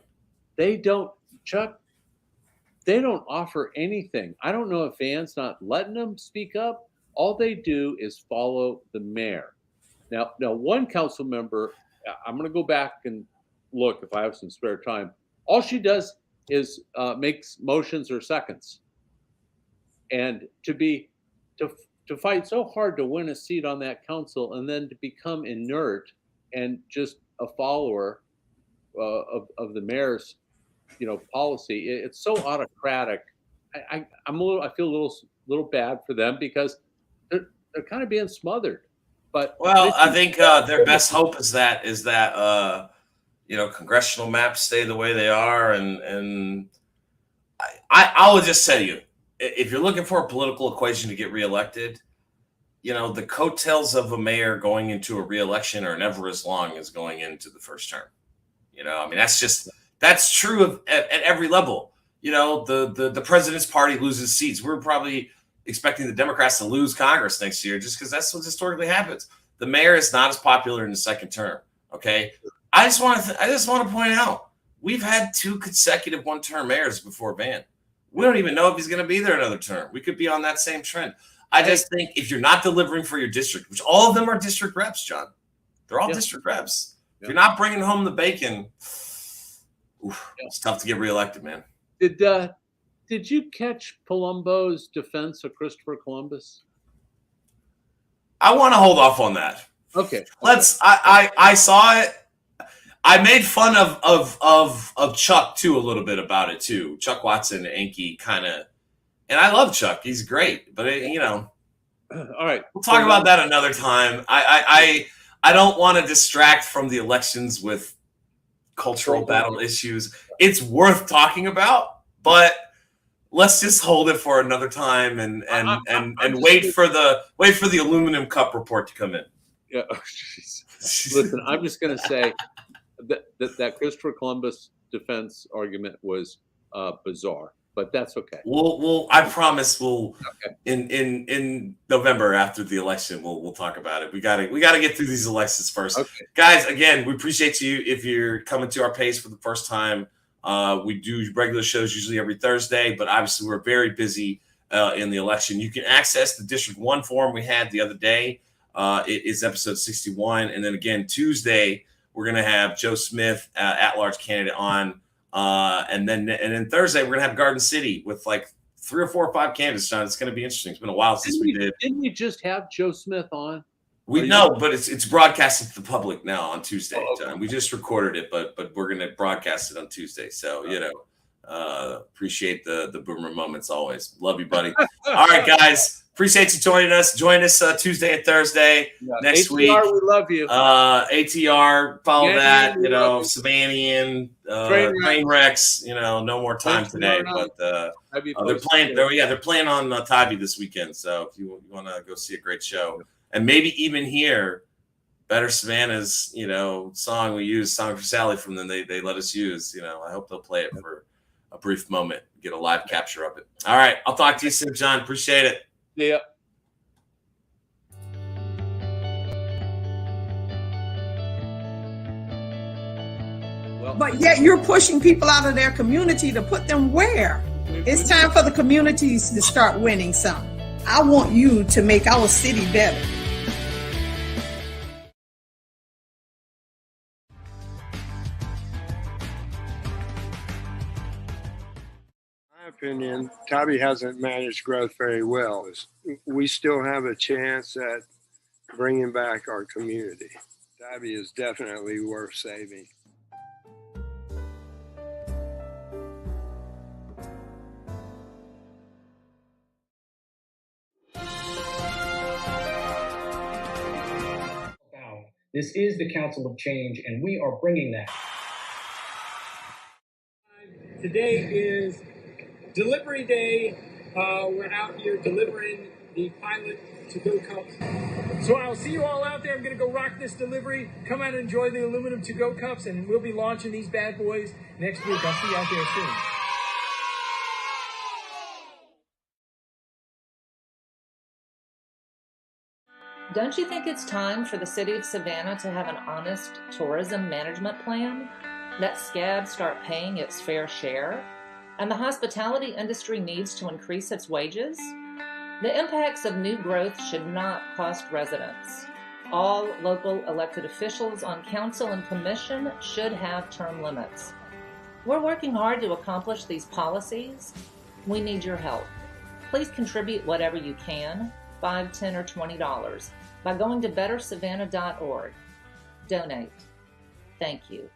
They don't offer anything. I don't know if Van's not letting them speak up. All they do is follow the mayor. Now one council member, I'm going to go back and look if I have some spare time. All she does is makes motions or seconds. And to fight so hard to win a seat on that council and then to become inert and just a follower of the mayor's policy, it's so autocratic. I feel a little bad for them because they're kind of being smothered. But I think their best hope is that congressional maps stay the way they are, and I will just tell you, if you're looking for a political equation to get reelected, the coattails of a mayor going into a reelection are never as long as going into the first term. That's true at every level. The president's party loses seats. We're probably expecting the Democrats to lose Congress next year just because that's what historically happens. The mayor is not as popular in the second term. Okay. I just want to point out, we've had 2 consecutive one-term mayors before Van. We don't even know if he's going to be there another term. We could be on that same trend. I just think if you're not delivering for your district, which all of them are district reps, John, they're all district reps. If you're not bringing home the bacon, it's tough to get reelected, man. Did you catch Palumbo's defense of Christopher Columbus? I want to hold off on that. Okay. I saw it. I made fun of Chuck too a little bit about it too. Chuck Watson, Enki, kind of, and I love Chuck. He's great, but all right, we'll talk about that another time. I don't want to distract from the elections with cultural battle issues. It's worth talking about, but let's just hold it for another time and wait for the aluminum cup report to come in. Yeah. Oh, listen, I'm just going to say that Christopher Columbus defense argument was bizarre, but that's okay. I promise in November after the election we'll talk about it. We gotta get through these elections first. Okay. Guys, again, we appreciate you if you're coming to our page for the first time. We do regular shows usually every Thursday, but obviously we're very busy in the election. You can access the District 1 forum we had the other day. It is episode 61, and then again Tuesday we're going to have Joe Smith, at-large candidate, on. And then Thursday, we're going to have Garden City with like 3 or 4 or 5 candidates, John. It's going to be interesting. It's been a while since we did. Didn't we just have Joe Smith on? We know, but it's broadcasted to the public now on Tuesday, John. We just recorded it, but we're going to broadcast it on Tuesday. So, appreciate the boomer moments always. Love you, buddy. All right, guys. Appreciate you joining us. Join us Tuesday and Thursday next ATR, week. We love you. ATR, follow Yeah, that. Savannah, train wrecks. No more time today, but they're playing. They're playing on Tybee this weekend. So if you want to go see a great show, and maybe even hear Better Savannah's song we use, Song for Sally from them. They let us use. I hope they'll play it for a brief moment, get a live capture of it. All right, I'll talk to you soon, John. Appreciate it. Yeah. But yet you're pushing people out of their community to put them where? It's time for the communities to start winning some. I want you to make our city better. In my opinion, Tybee hasn't managed growth very well. We still have a chance at bringing back our community. Tybee is definitely worth saving. This is the Council of Change, and we are bringing that. Today is delivery day. We're out here delivering the pilot to-go cups. So I'll see you all out there. I'm going to go rock this delivery. Come out and enjoy the aluminum to-go cups, and we'll be launching these bad boys next week. I'll see you out there soon. Don't you think it's time for the city of Savannah to have an honest tourism management plan? Let SCAD start paying its fair share? And the hospitality industry needs to increase its wages? The impacts of new growth should not cost residents. All local elected officials on council and commission should have term limits. We're working hard to accomplish these policies. We need your help. Please contribute whatever you can, $5, $10, or $20, by going to bettersavannah.org. Donate. Thank you.